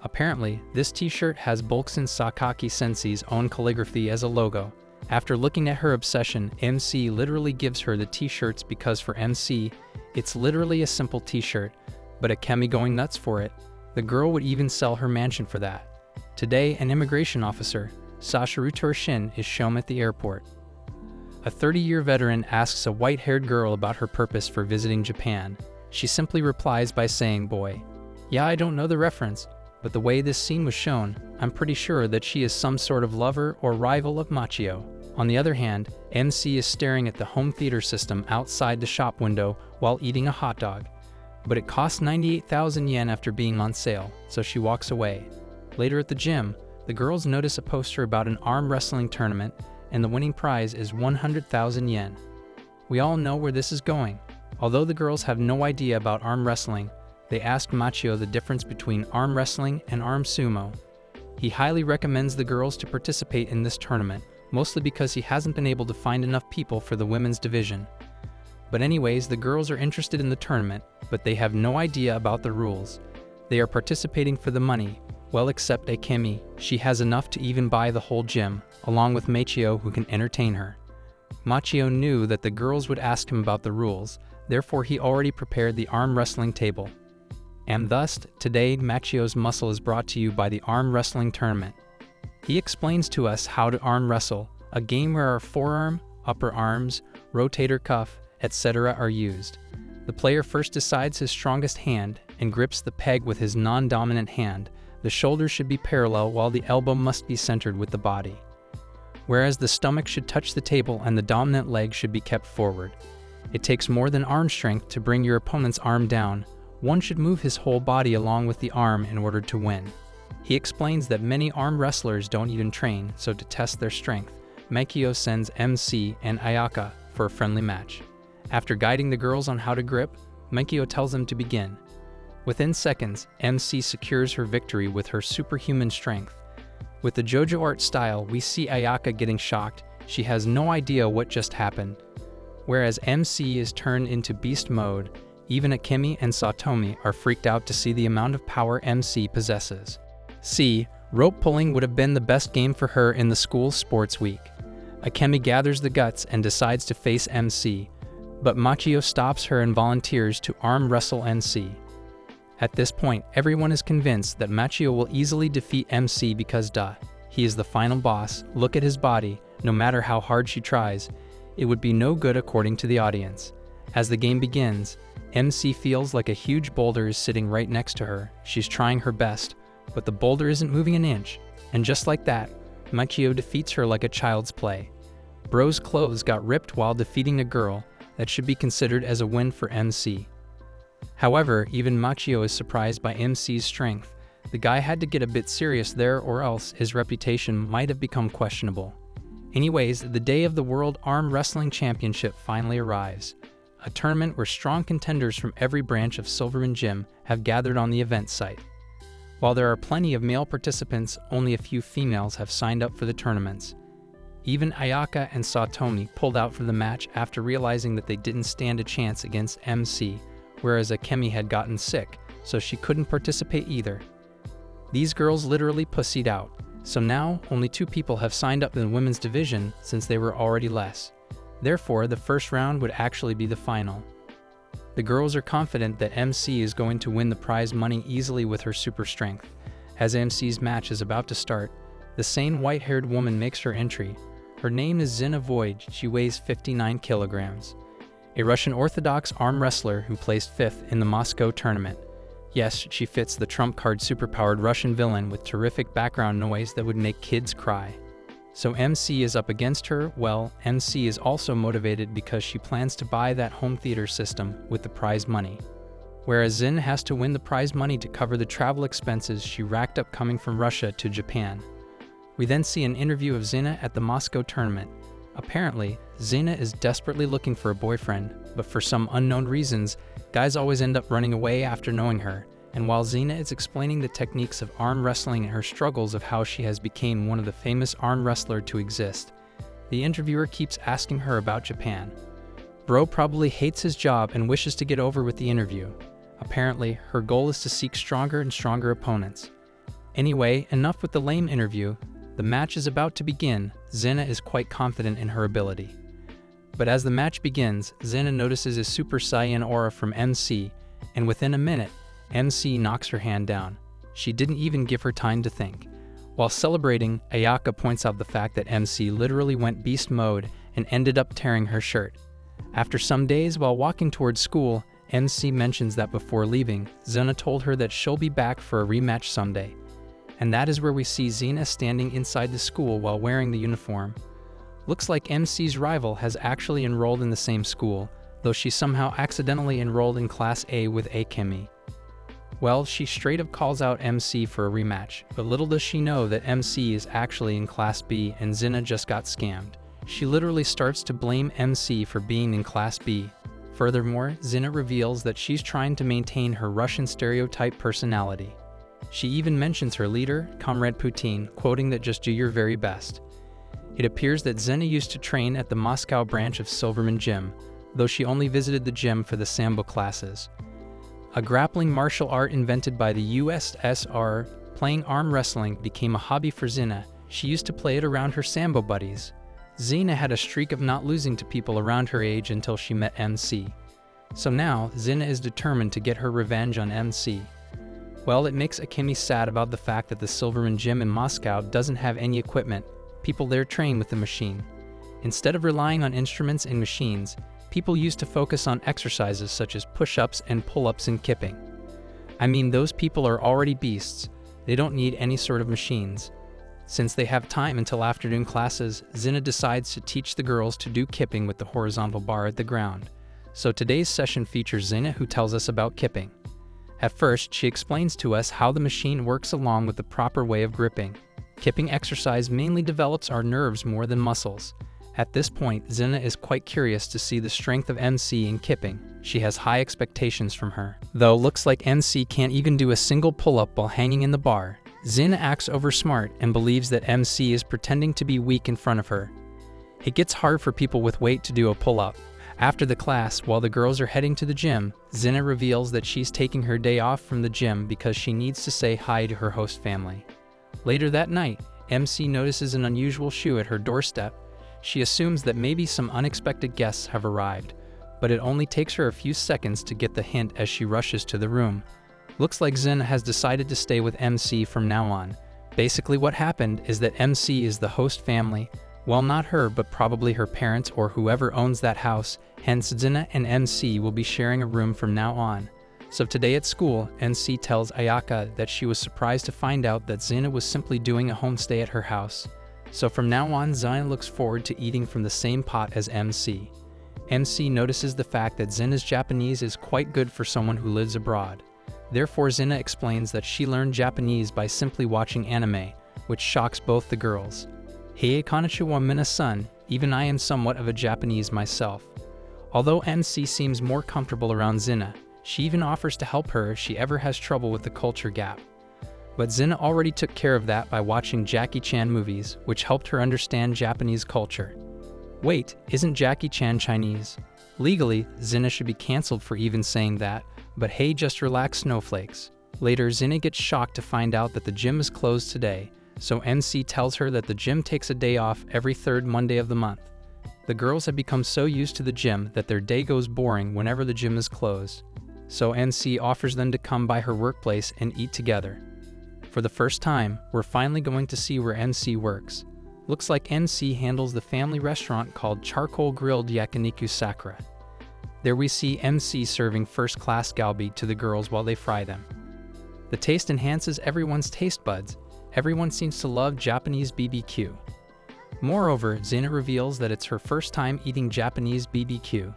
Apparently, this t-shirt has Bulksen Sakaki Sensei's own calligraphy as a logo. After looking at her obsession, MC literally gives her the t-shirts because for MC, it's literally a simple t-shirt, but Akemi going nuts for it. The girl would even sell her mansion for that. Today, an immigration officer, Sasharu Shin, is shown at the airport. A 30-year veteran asks a white-haired girl about her purpose for visiting Japan. She simply replies by saying, "Boy." Yeah, I don't know the reference, but the way this scene was shown, I'm pretty sure that she is some sort of lover or rival of Machio. On the other hand, MC is staring at the home theater system outside the shop window while eating a hot dog. But it costs 98,000 yen after being on sale, so she walks away. Later at the gym, the girls notice a poster about an arm wrestling tournament, and the winning prize is 100,000 yen. We all know where this is going. Although the girls have no idea about arm wrestling, they ask Machio the difference between arm wrestling and arm sumo. He highly recommends the girls to participate in this tournament, mostly because he hasn't been able to find enough people for the women's division. But anyways, the girls are interested in the tournament, but they have no idea about the rules. They are participating for the money, well except Akemi. She has enough to even buy the whole gym, along with Machio who can entertain her. Machio knew that the girls would ask him about the rules, therefore he already prepared the arm wrestling table. And thus, today Machio's muscle is brought to you by the arm wrestling tournament. He explains to us how to arm wrestle, a game where our forearm, upper arms, rotator cuff, etc. are used. The player first decides his strongest hand and grips the peg with his non-dominant hand. The shoulders should be parallel while the elbow must be centered with the body. Whereas the stomach should touch the table and the dominant leg should be kept forward. It takes more than arm strength to bring your opponent's arm down. One should move his whole body along with the arm in order to win. He explains that many arm wrestlers don't even train, so to test their strength, Machio sends MC and Ayaka for a friendly match. After guiding the girls on how to grip, Machio tells them to begin. Within seconds, MC secures her victory with her superhuman strength. With the JoJo art style, we see Ayaka getting shocked. She has no idea what just happened. Whereas MC is turned into beast mode, even Akemi and Satomi are freaked out to see the amount of power MC possesses. C. Rope pulling would have been the best game for her in the school sports week. Akemi gathers the guts and decides to face MC, but Machio stops her and volunteers to arm wrestle MC. At this point, everyone is convinced that Machio will easily defeat MC because he is the final boss. Look at his body. No matter how hard she tries, it would be no good according to the audience. As the game begins, MC feels like a huge boulder is sitting right next to her. She's trying her best, but the boulder isn't moving an inch. And just like that, Machio defeats her like a child's play. Bro's clothes got ripped while defeating a girl. That should be considered as a win for MC. However, even Machio is surprised by MC's strength. The guy had to get a bit serious there or else his reputation might have become questionable. Anyways, the day of the World Arm Wrestling Championship finally arrives. A tournament where strong contenders from every branch of Silverman Gym have gathered on the event site. While there are plenty of male participants, only a few females have signed up for the tournaments. Even Ayaka and Satomi pulled out for the match after realizing that they didn't stand a chance against MC, whereas Akemi had gotten sick, so she couldn't participate either. These girls literally pussied out, so now only 2 people have signed up in the women's division since they were already less. Therefore, the first round would actually be the final. The girls are confident that MC is going to win the prize money easily with her super strength. As MC's match is about to start, the same white-haired woman makes her entry. Her name is Zina Void. She weighs 59 kilograms. A Russian Orthodox arm wrestler who placed 5th in the Moscow tournament. Yes, she fits the trump card superpowered Russian villain with terrific background noise that would make kids cry. So MC is up against her. Well, MC is also motivated because she plans to buy that home theater system with the prize money. Whereas Zin has to win the prize money to cover the travel expenses she racked up coming from Russia to Japan. We then see an interview of Zina at the Moscow tournament. Apparently, Zina is desperately looking for a boyfriend, but for some unknown reasons, guys always end up running away after knowing her. And while Zina is explaining the techniques of arm wrestling and her struggles of how she has become one of the famous arm wrestler to exist, the interviewer keeps asking her about Japan. Bro probably hates his job and wishes to get over with the interview. Apparently, her goal is to seek stronger and stronger opponents. Anyway, enough with the lame interview. The match is about to begin. Zina is quite confident in her ability. But as the match begins, Zina notices a Super Saiyan aura from MC, and within a minute, MC knocks her hand down. She didn't even give her time to think. While celebrating, Ayaka points out the fact that MC literally went beast mode and ended up tearing her shirt. After some days while walking towards school, MC mentions that before leaving, Zena told her that she'll be back for a rematch someday. And that is where we see Zena standing inside the school while wearing the uniform. Looks like MC's rival has actually enrolled in the same school, though she somehow accidentally enrolled in Class A with Akemi. Well, she straight up calls out MC for a rematch, but little does she know that MC is actually in Class B and Zena just got scammed. She literally starts to blame MC for being in Class B. Furthermore, Zena reveals that she's trying to maintain her Russian stereotype personality. She even mentions her leader, Comrade Putin, quoting that just do your very best. It appears that Zena used to train at the Moscow branch of Silverman Gym, though she only visited the gym for the Sambo classes. A grappling martial art invented by the USSR, playing arm wrestling became a hobby for Zena. She used to play it around her Sambo buddies. Zena had a streak of not losing to people around her age until she met MC. So now, Zena is determined to get her revenge on MC. Well, it makes Akemi sad about the fact that the Silverman Gym in Moscow doesn't have any equipment. People there train with the machine. Instead of relying on instruments and machines, people used to focus on exercises such as push-ups and pull-ups and kipping. I mean, those people are already beasts. They don't need any sort of machines. Since they have time until afternoon classes, Zena decides to teach the girls to do kipping with the horizontal bar at the ground. So today's session features Zena, who tells us about kipping. At first, she explains to us how the machine works along with the proper way of gripping. Kipping exercise mainly develops our nerves more than muscles. At this point, Zena is quite curious to see the strength of MC in kipping. She has high expectations from her. Though looks like MC can't even do a single pull-up while hanging in the bar, Zena acts oversmart and believes that MC is pretending to be weak in front of her. It gets hard for people with weight to do a pull-up. After the class, while the girls are heading to the gym, Zena reveals that she's taking her day off from the gym because she needs to say hi to her host family. Later that night, MC notices an unusual shoe at her doorstep. She assumes that maybe some unexpected guests have arrived, but it only takes her a few seconds to get the hint as she rushes to the room. Looks like Zena has decided to stay with MC from now on. Basically what happened is that MC is the host family. Well, not her, but probably her parents or whoever owns that house. Hence, Zena and MC will be sharing a room from now on. So today at school, MC tells Ayaka that she was surprised to find out that Zena was simply doing a homestay at her house. So from now on, Zena looks forward to eating from the same pot as MC. MC notices the fact that Zena's Japanese is quite good for someone who lives abroad. Therefore, Zena explains that she learned Japanese by simply watching anime, which shocks both the girls. Hey konnichiwa mina-san, even I am somewhat of a Japanese myself. Although MC seems more comfortable around Zena, she even offers to help her if she ever has trouble with the culture gap. But Zena already took care of that by watching Jackie Chan movies, which helped her understand Japanese culture. Wait, isn't Jackie Chan Chinese? Legally, Zena should be cancelled for even saying that, but hey, just relax, snowflakes. Later, Zena gets shocked to find out that the gym is closed today, so MC tells her that the gym takes a day off every third Monday of the month. The girls have become so used to the gym that their day goes boring whenever the gym is closed. So MC offers them to come by her workplace and eat together. For the first time, we're finally going to see where MC works. Looks like MC handles the family restaurant called Charcoal Grilled Yakiniku Sakura. There we see MC serving first-class galbi to the girls while they fry them. The taste enhances everyone's taste buds. Everyone seems to love Japanese BBQ. Moreover, Zena reveals that it's her first time eating Japanese BBQ.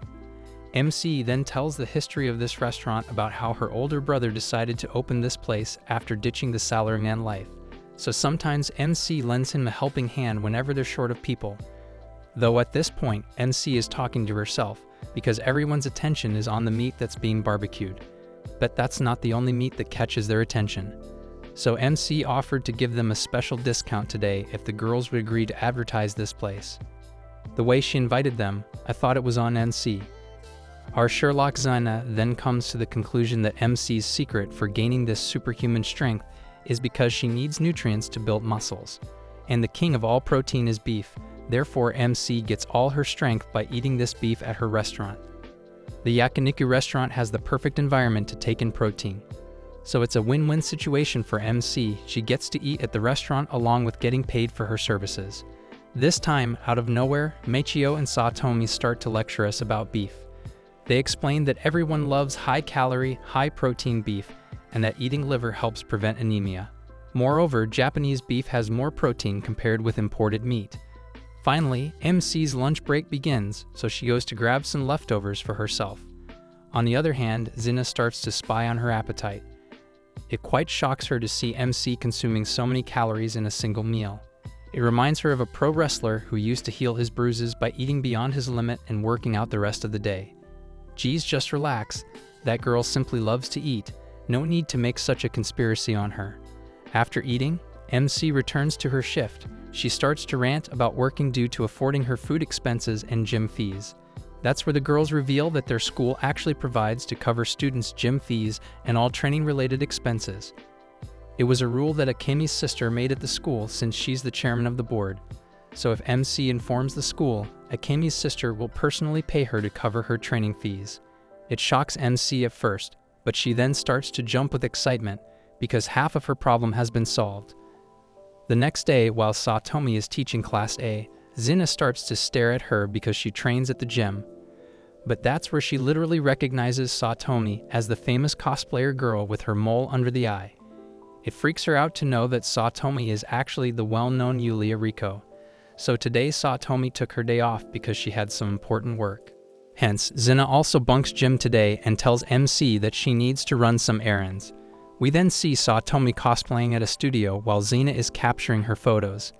MC then tells the history of this restaurant about how her older brother decided to open this place after ditching the salaryman life. So sometimes MC lends him a helping hand whenever they're short of people. Though at this point, MC is talking to herself because everyone's attention is on the meat that's being barbecued. But that's not the only meat that catches their attention. So MC offered to give them a special discount today if the girls would agree to advertise this place. The way she invited them, I thought it was on NC. Our Sherlock Zena then comes to the conclusion that MC's secret for gaining this superhuman strength is because she needs nutrients to build muscles. And the king of all protein is beef, therefore MC gets all her strength by eating this beef at her restaurant. The yakiniku restaurant has the perfect environment to take in protein. So it's a win-win situation for MC. She gets to eat at the restaurant along with getting paid for her services. This time, out of nowhere, Meichio and Satomi start to lecture us about beef. They explain that everyone loves high-calorie, high-protein beef, and that eating liver helps prevent anemia. Moreover, Japanese beef has more protein compared with imported meat. Finally, MC's lunch break begins, so she goes to grab some leftovers for herself. On the other hand, Zina starts to spy on her appetite. It quite shocks her to see MC consuming so many calories in a single meal. It reminds her of a pro wrestler who used to heal his bruises by eating beyond his limit and working out the rest of the day. Geez, just relax. That girl simply loves to eat. No need to make such a conspiracy on her. After eating, MC returns to her shift. She starts to rant about working due to affording her food expenses and gym fees. That's where the girls reveal that their school actually provides to cover students' gym fees and all training-related expenses. It was a rule that Akemi's sister made at the school since she's the chairman of the board. So if MC informs the school, Akemi's sister will personally pay her to cover her training fees. It shocks MC at first, but she then starts to jump with excitement because half of her problem has been solved. The next day, while Satomi is teaching Class A, Zina starts to stare at her because she trains at the gym. But that's where she literally recognizes Satomi as the famous cosplayer girl with her mole under the eye. It freaks her out to know that Satomi is actually the well-known Yulia Riko. So today Satomi took her day off because she had some important work. Hence, Zina also bunks gym today and tells MC that she needs to run some errands. We then see Satomi cosplaying at a studio while Zina is capturing her photos.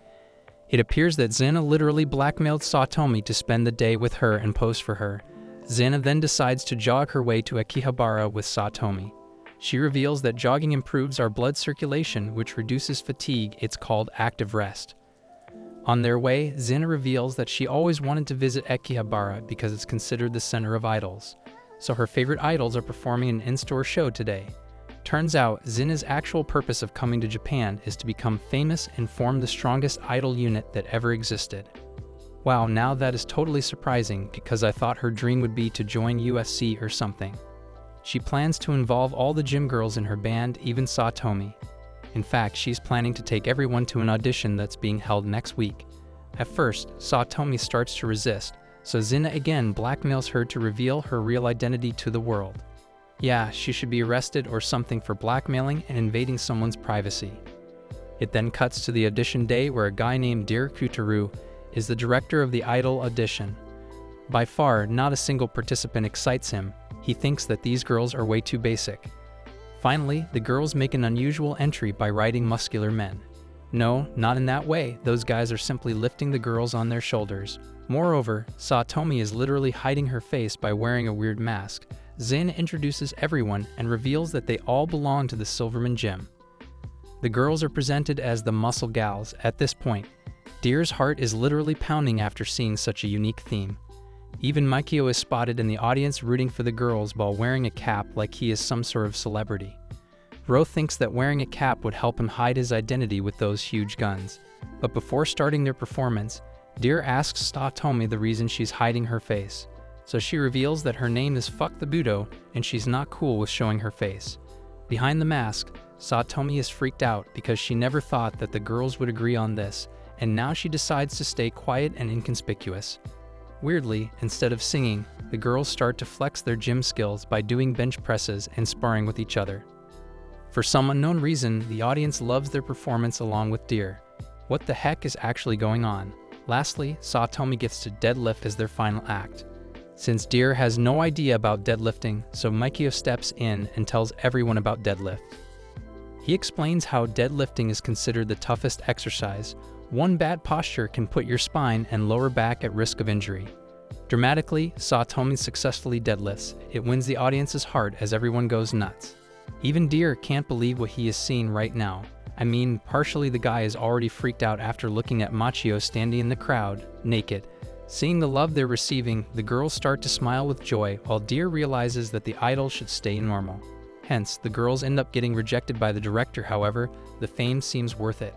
It appears that Zina literally blackmailed Satomi to spend the day with her and pose for her. Zina then decides to jog her way to Akihabara with Satomi. She reveals that jogging improves our blood circulation, which reduces fatigue. It's called active rest. On their way, Zina reveals that she always wanted to visit Akihabara because it's considered the center of idols. So her favorite idols are performing an in-store show today. Turns out, Zina's actual purpose of coming to Japan is to become famous and form the strongest idol unit that ever existed. Wow, now that is totally surprising because I thought her dream would be to join UFC or something. She plans to involve all the gym girls in her band, even Satomi. In fact, she's planning to take everyone to an audition that's being held next week. At first, Satomi starts to resist, so Zina again blackmails her to reveal her real identity to the world. Yeah, she should be arrested or something for blackmailing and invading someone's privacy. It then cuts to the audition day where a guy named Dear Kutaru is the director of the idol audition. By far, not a single participant excites him. He thinks that these girls are way too basic. Finally, the girls make an unusual entry by riding muscular men. No, not in that way. Those guys are simply lifting the girls on their shoulders. Moreover, Satomi is literally hiding her face by wearing a weird mask. Zina introduces everyone and reveals that they all belong to the Silverman Gym. The girls are presented as the Muscle Gals. At this point, Deer's heart is literally pounding after seeing such a unique theme. Even Mikio is spotted in the audience rooting for the girls while wearing a cap like he is some sort of celebrity. Ro thinks that wearing a cap would help him hide his identity with those huge guns. But before starting their performance, Deer asks Satomi the reason she's hiding her face. So she reveals that her name is Fuck the Budo and she's not cool with showing her face. Behind the mask, Satomi is freaked out because she never thought that the girls would agree on this, and now she decides to stay quiet and inconspicuous. Weirdly, instead of singing, the girls start to flex their gym skills by doing bench presses and sparring with each other. For some unknown reason, the audience loves their performance along with Deer. What the heck is actually going on? Lastly, Satomi gets to deadlift as their final act. Since Deer has no idea about deadlifting, so Mikio steps in and tells everyone about deadlift. He explains how deadlifting is considered the toughest exercise. One bad posture can put your spine and lower back at risk of injury. Dramatically, Satomi successfully deadlifts. It wins the audience's heart as everyone goes nuts. Even Deer can't believe what he is seeing right now. I mean, partially the guy is already freaked out after looking at Machio standing in the crowd, naked. Seeing the love they're receiving, the girls start to smile with joy while Deer realizes that the idol should stay normal. Hence, the girls end up getting rejected by the director. However, the fame seems worth it.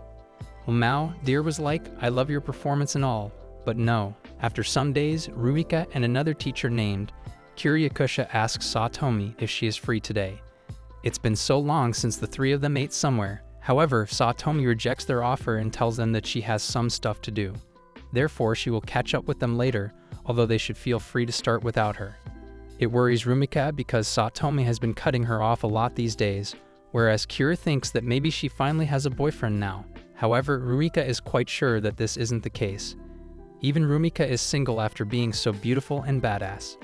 Mao, Deer was like, I love your performance and all, but no. After some days, Rumika and another teacher named Kuryakusha asks Satomi if she is free today. It's been so long since the three of them ate somewhere. However, Satomi rejects their offer and tells them that she has some stuff to do. Therefore, she will catch up with them later, although they should feel free to start without her. It worries Rumika because Satomi has been cutting her off a lot these days, whereas Kira thinks that maybe she finally has a boyfriend now. However, Rumika is quite sure that this isn't the case. Even Rumika is single after being so beautiful and badass,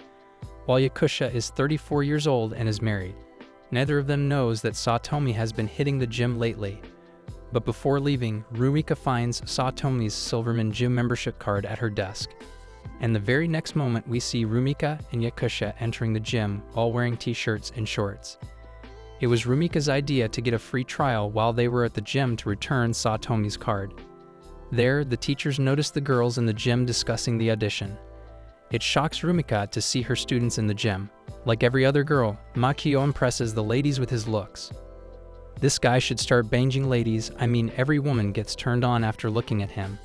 while Yakusha is 34 years old and is married. Neither of them knows that Satomi has been hitting the gym lately. But before leaving, Rumika finds Satomi's Silverman gym membership card at her desk. And the very next moment we see Rumika and Yakusha entering the gym, all wearing t-shirts and shorts. It was Rumika's idea to get a free trial while they were at the gym to return Satomi's card. There, the teachers noticed the girls in the gym discussing the audition. It shocks Rumika to see her students in the gym. Like every other girl, Makio impresses the ladies with his looks. This guy should start banging ladies. I mean, every woman gets turned on after looking at him.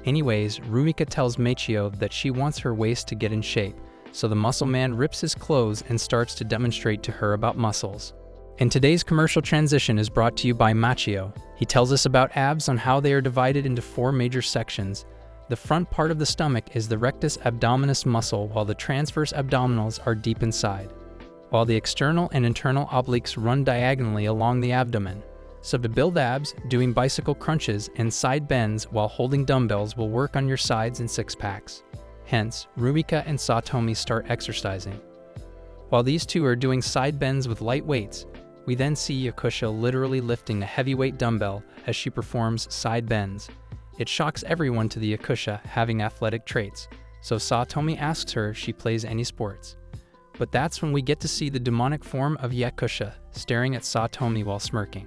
Anyways, Rumika tells Meichio that she wants her waist to get in shape, so the muscle man rips his clothes and starts to demonstrate to her about muscles. And today's commercial transition is brought to you by Machio. He tells us about abs on how they are divided into 4 major sections. The front part of the stomach is the rectus abdominis muscle, while the transverse abdominals are deep inside, while the external and internal obliques run diagonally along the abdomen. So to build abs, doing bicycle crunches and side bends while holding dumbbells will work on your sides and six-packs. Hence, Rumika and Satomi start exercising. While these two are doing side bends with light weights, we then see Yakusha literally lifting a heavyweight dumbbell as she performs side bends. It shocks everyone to the Yakusha having athletic traits, so Satomi asks her if she plays any sports. But that's when we get to see the demonic form of Yakusha staring at Satomi while smirking.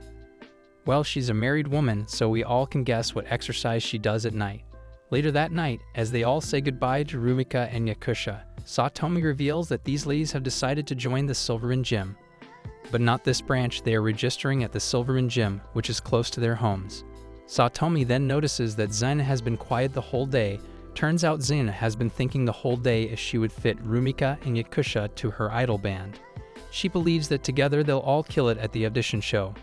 Well, she's a married woman, so we all can guess what exercise she does at night. Later that night, as they all say goodbye to Rumika and Yakusha, Satomi reveals that these ladies have decided to join the Silverman Gym. But not this branch. They are registering at the Silverman Gym, which is close to their homes. Satomi then notices that Zen has been quiet the whole day. Turns out Zen has been thinking the whole day if she would fit Rumika and Yakusha to her idol band. She believes that together they'll all kill it at the audition show.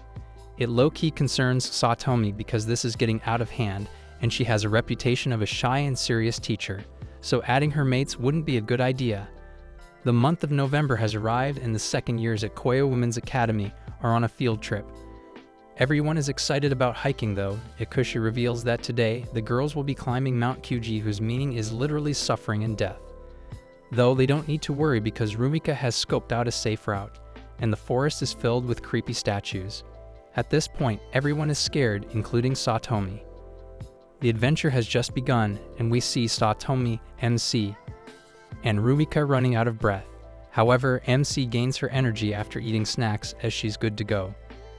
It low-key concerns Satomi because this is getting out of hand, and she has a reputation of a shy and serious teacher, so adding her mates wouldn't be a good idea. The month of November has arrived and the second years at Koya Women's Academy are on a field trip. Everyone is excited about hiking though. Yakusha reveals that today, the girls will be climbing Mount Kyuji, whose meaning is literally suffering and death. Though they don't need to worry because Rumika has scoped out a safe route, and the forest is filled with creepy statues. At this point, everyone is scared, including Satomi. The adventure has just begun, and we see Satomi, MC, and Rumika running out of breath. However, MC gains her energy after eating snacks as she's good to go.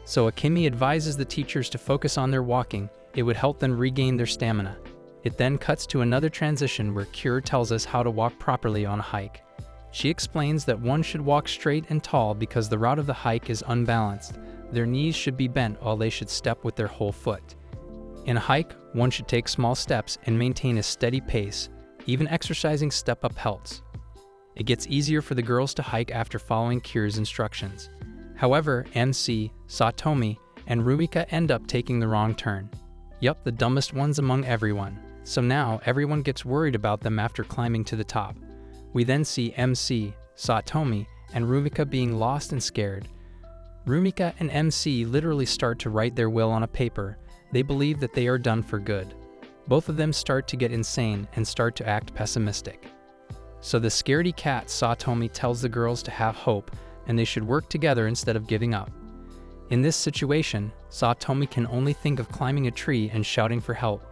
So Akemi advises the teachers to focus on their walking. It would help them regain their stamina. It then cuts to another transition where Kira tells us how to walk properly on a hike. She explains that one should walk straight and tall because the route of the hike is unbalanced. Their knees should be bent while they should step with their whole foot. In a hike, one should take small steps and maintain a steady pace. Even exercising step-up helps. It gets easier for the girls to hike after following Kira's instructions. However, MC, Satomi, and Rumika end up taking the wrong turn. Yup, the dumbest ones among everyone. So now, everyone gets worried about them after climbing to the top. We then see MC, Satomi, and Rumika being lost and scared. Rumika and MC literally start to write their will on a paper. They believe that they are done for good. Both of them start to get insane and start to act pessimistic. So the scaredy cat Satomi tells the girls to have hope and they should work together instead of giving up. In this situation, Satomi can only think of climbing a tree and shouting for help.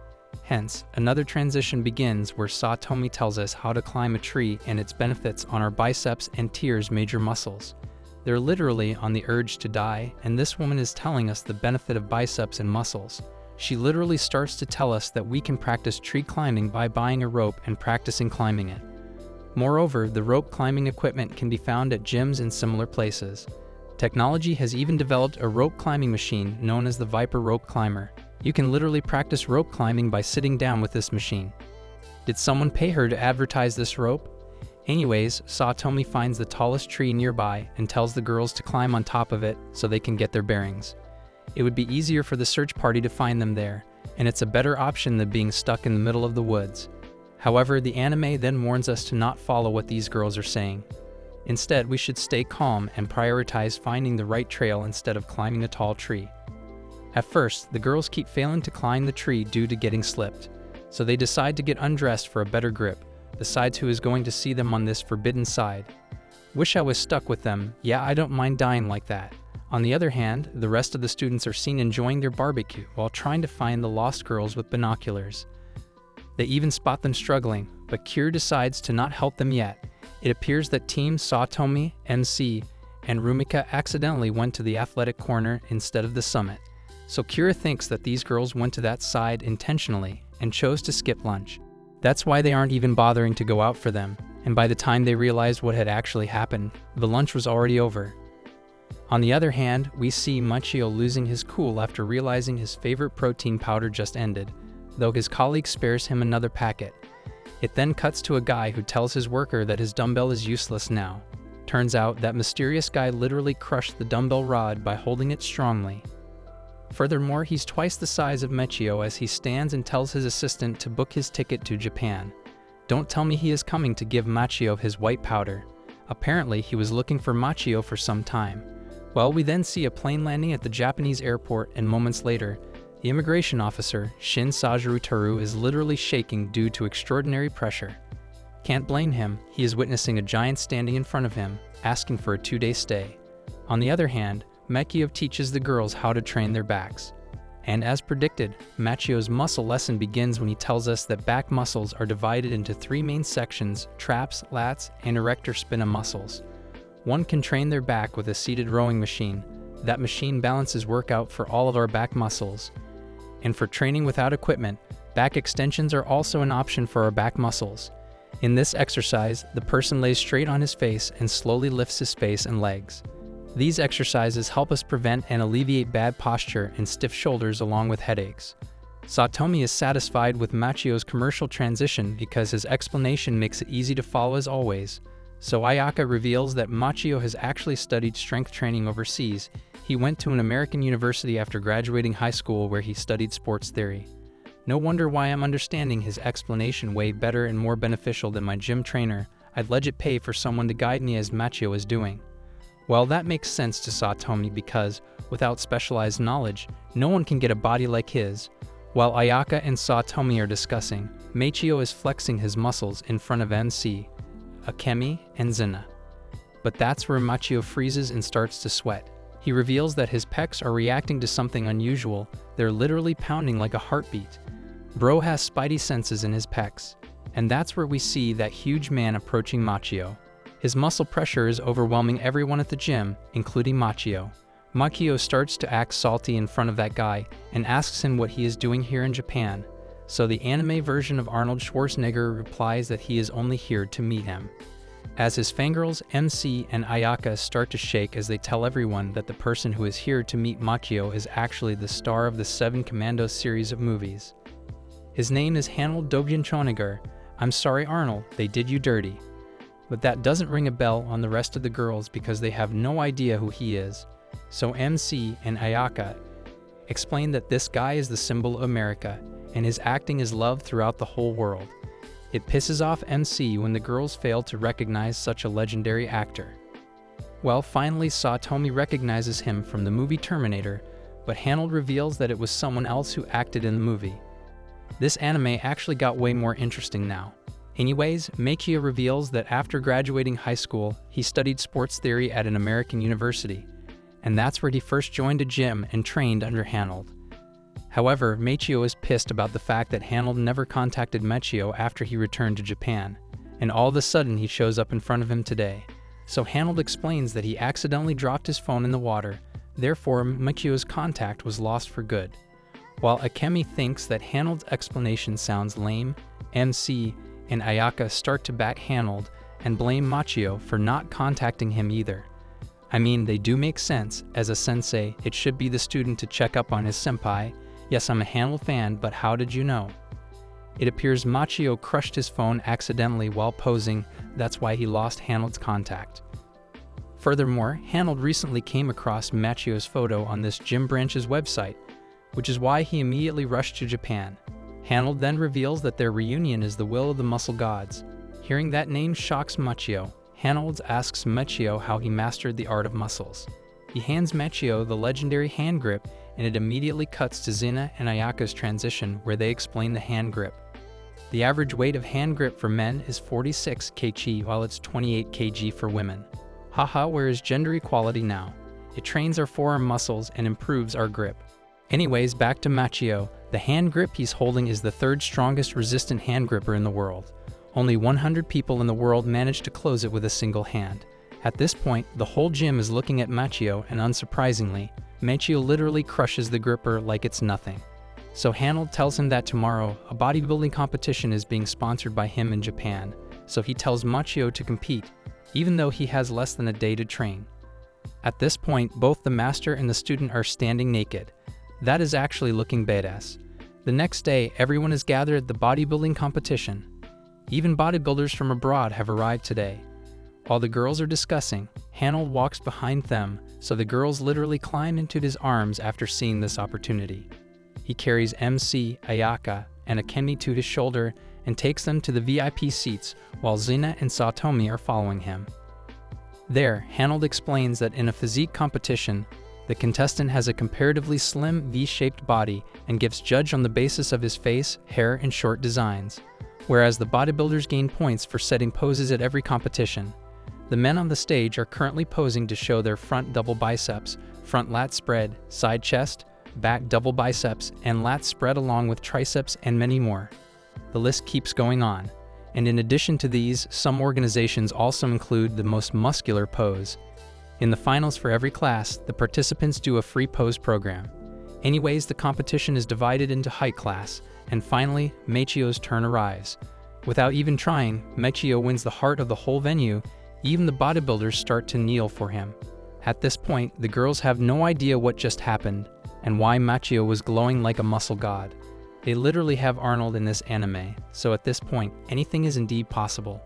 Hence, another transition begins where Satomi tells us how to climb a tree and its benefits on our biceps and tears major muscles. They're literally on the urge to die, and this woman is telling us the benefit of biceps and muscles. She literally starts to tell us that we can practice tree climbing by buying a rope and practicing climbing it. Moreover, the rope climbing equipment can be found at gyms and similar places. Technology has even developed a rope climbing machine known as the Viper Rope Climber. You can literally practice rope climbing by sitting down with this machine. Did someone pay her to advertise this rope? Anyways, Satomi finds the tallest tree nearby and tells the girls to climb on top of it so they can get their bearings. It would be easier for the search party to find them there, and it's a better option than being stuck in the middle of the woods. However, the anime then warns us to not follow what these girls are saying. Instead, we should stay calm and prioritize finding the right trail instead of climbing a tall tree. At first, the girls keep failing to climb the tree due to getting slipped, so they decide to get undressed for a better grip, decides who is going to see them on this forbidden side. Wish I was stuck with them, yeah, I don't mind dying like that. On the other hand, the rest of the students are seen enjoying their barbecue while trying to find the lost girls with binoculars. They even spot them struggling, but Kira decides to not help them yet. It appears that Team Satomi, MC, and Rumika accidentally went to the athletic corner instead of the summit. So Kira thinks that these girls went to that side intentionally and chose to skip lunch. That's why they aren't even bothering to go out for them, and by the time they realized what had actually happened, the lunch was already over. On the other hand, we see Machio losing his cool after realizing his favorite protein powder just ended, though his colleague spares him another packet. It then cuts to a guy who tells his worker that his dumbbell is useless now. Turns out that mysterious guy literally crushed the dumbbell rod by holding it strongly. Furthermore, he's twice the size of Machio as he stands and tells his assistant to book his ticket to Japan. Don't tell me he is coming to give Machio his white powder. Apparently, he was looking for Machio for some time. Well, we then see a plane landing at the Japanese airport, and moments later, the immigration officer, Shin Sajuru Taru, is literally shaking due to extraordinary pressure. Can't blame him, he is witnessing a giant standing in front of him, asking for a 2-day stay. On the other hand, Machio teaches the girls how to train their backs. And as predicted, Machio's muscle lesson begins when he tells us that back muscles are divided into 3 main sections: traps, lats, and erector spina muscles. One can train their back with a seated rowing machine. That machine balances workout for all of our back muscles. And for training without equipment, back extensions are also an option for our back muscles. In this exercise, the person lays straight on his face and slowly lifts his face and legs. These exercises help us prevent and alleviate bad posture and stiff shoulders along with headaches. Satomi is satisfied with Machio's commercial transition because his explanation makes it easy to follow as always. So Ayaka reveals that Machio has actually studied strength training overseas. He went to an American university after graduating high school where he studied sports theory. No wonder why I'm understanding his explanation way better and more beneficial than my gym trainer. I'd legit pay for someone to guide me as Machio is doing. Well, that makes sense to Satomi because, without specialized knowledge, no one can get a body like his. While Ayaka and Satomi are discussing, Machio is flexing his muscles in front of MC, Akemi, and Zina. But that's where Machio freezes and starts to sweat. He reveals that his pecs are reacting to something unusual. They're literally pounding like a heartbeat. Bro has spidey senses in his pecs. And that's where we see that huge man approaching Machio. His muscle pressure is overwhelming everyone at the gym, including Machio. Machio starts to act salty in front of that guy and asks him what he is doing here in Japan. So the anime version of Arnold Schwarzenegger replies that he is only here to meet him. As his fangirls MC and Ayaka start to shake as they tell everyone that the person who is here to meet Machio is actually the star of the 7 Commandos series of movies. His name is Arnold Schwarzenegger. I'm sorry Arnold, they did you dirty. But that doesn't ring a bell on the rest of the girls because they have no idea who he is. So MC and Ayaka explain that this guy is the symbol of America, and his acting is loved throughout the whole world. It pisses off MC when the girls fail to recognize such a legendary actor. Well, finally Satomi recognizes him from the movie Terminator, but Arnold reveals that it was someone else who acted in the movie. This anime actually got way more interesting now. Anyways, Machio reveals that after graduating high school, he studied sports theory at an American university, and that's where he first joined a gym and trained under Arnold. However, Machio is pissed about the fact that Arnold never contacted Machio after he returned to Japan, and all of a sudden he shows up in front of him today. So Arnold explains that he accidentally dropped his phone in the water, therefore Machio's contact was lost for good. While Akemi thinks that Arnold's explanation sounds lame, MC and Ayaka start to back Arnold and blame Machio for not contacting him either. I mean, they do make sense. As a sensei, it should be the student to check up on his senpai. Yes, I'm a Arnold fan, but how did you know? It appears Machio crushed his phone accidentally while posing. That's why he lost Arnold's contact. Furthermore, Arnold recently came across Machio's photo on this gym branch's website, which is why he immediately rushed to Japan. Hanold then reveals that their reunion is the will of the muscle gods. Hearing that name shocks Machio. Hanold asks Machio how he mastered the art of muscles. He hands Machio the legendary hand grip, and it immediately cuts to Zina and Ayaka's transition, where they explain the hand grip. The average weight of hand grip for men is 46 kg, while it's 28 kg for women. Haha, where is gender equality now? It trains our forearm muscles and improves our grip. Anyways, back to Machio. The hand grip he's holding is the third strongest resistant hand gripper in the world. Only 100 people in the world manage to close it with a single hand. At this point, the whole gym is looking at Machio, and unsurprisingly, Machio literally crushes the gripper like it's nothing. So Hanold tells him that tomorrow, a bodybuilding competition is being sponsored by him in Japan, so he tells Machio to compete, even though he has less than a day to train. At this point, both the master and the student are standing naked. That is actually looking badass. The next day, everyone is gathered at the bodybuilding competition. Even bodybuilders from abroad have arrived today. While the girls are discussing, Hanold walks behind them, so the girls literally climb into his arms after seeing this opportunity. He carries MC, Ayaka, and Akemi to his shoulder and takes them to the VIP seats, while Zina and Satomi are following him. There, Hanold explains that in a physique competition, the contestant has a comparatively slim V-shaped body and gets judged on the basis of his face, hair, and short designs, whereas the bodybuilders gain points for setting poses at every competition. The men on the stage are currently posing to show their front double biceps, front lat spread, side chest, back double biceps, and lat spread, along with triceps and many more. The list keeps going on. And in addition to these, some organizations also include the most muscular pose. In the finals for every class, the participants do a free pose program. Anyways, the competition is divided into height class, and finally, Machio's turn arrives. Without even trying, Machio wins the heart of the whole venue. Even the bodybuilders start to kneel for him. At this point, the girls have no idea what just happened, and why Machio was glowing like a muscle god. They literally have Arnold in this anime, so at this point, anything is indeed possible.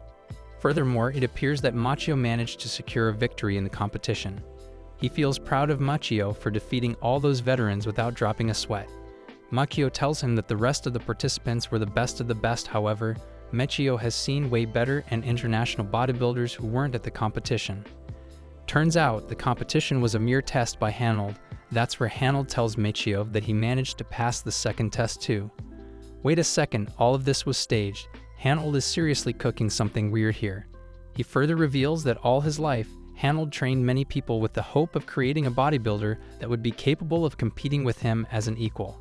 Furthermore, it appears that Machio managed to secure a victory in the competition. He feels proud of Machio for defeating all those veterans without dropping a sweat. Machio tells him that the rest of the participants were the best of the best. However, Machio has seen way better and international bodybuilders who weren't at the competition. Turns out, the competition was a mere test by Hanold. That's where Hanold tells Machio that he managed to pass the second test too. Wait a second, all of this was staged. Hanold is seriously cooking something weird here. He further reveals that all his life, Hanold trained many people with the hope of creating a bodybuilder that would be capable of competing with him as an equal.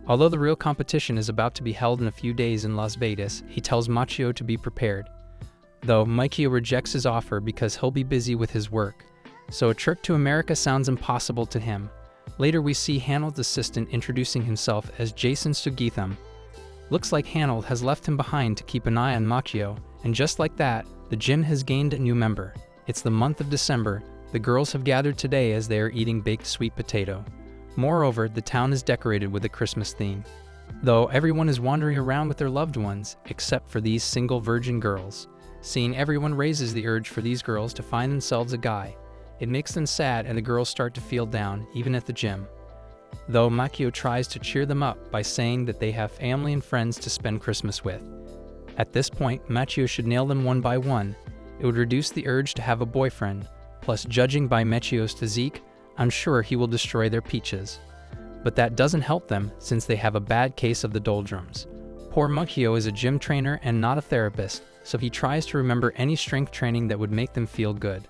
Although the real competition is about to be held in a few days in Las Vegas, he tells Machio to be prepared. Though, Machio rejects his offer because he'll be busy with his work, so a trip to America sounds impossible to him. Later we see Hanold's assistant introducing himself as Jason Sugitham. Looks like Hanold has left him behind to keep an eye on Machio, and just like that, the gym has gained a new member. It's the month of December. The girls have gathered today as they are eating baked sweet potato. Moreover, the town is decorated with a Christmas theme. Though everyone is wandering around with their loved ones, except for these single virgin girls. Seeing everyone raises the urge for these girls to find themselves a guy. It makes them sad, and the girls start to feel down, even at the gym. Though Machio tries to cheer them up by saying that they have family and friends to spend Christmas with. At this point, Machio should nail them one by one. It would reduce the urge to have a boyfriend, plus judging by Machio's physique, I'm sure he will destroy their peaches. But that doesn't help them, since they have a bad case of the doldrums. Poor Machio is a gym trainer and not a therapist, so he tries to remember any strength training that would make them feel good.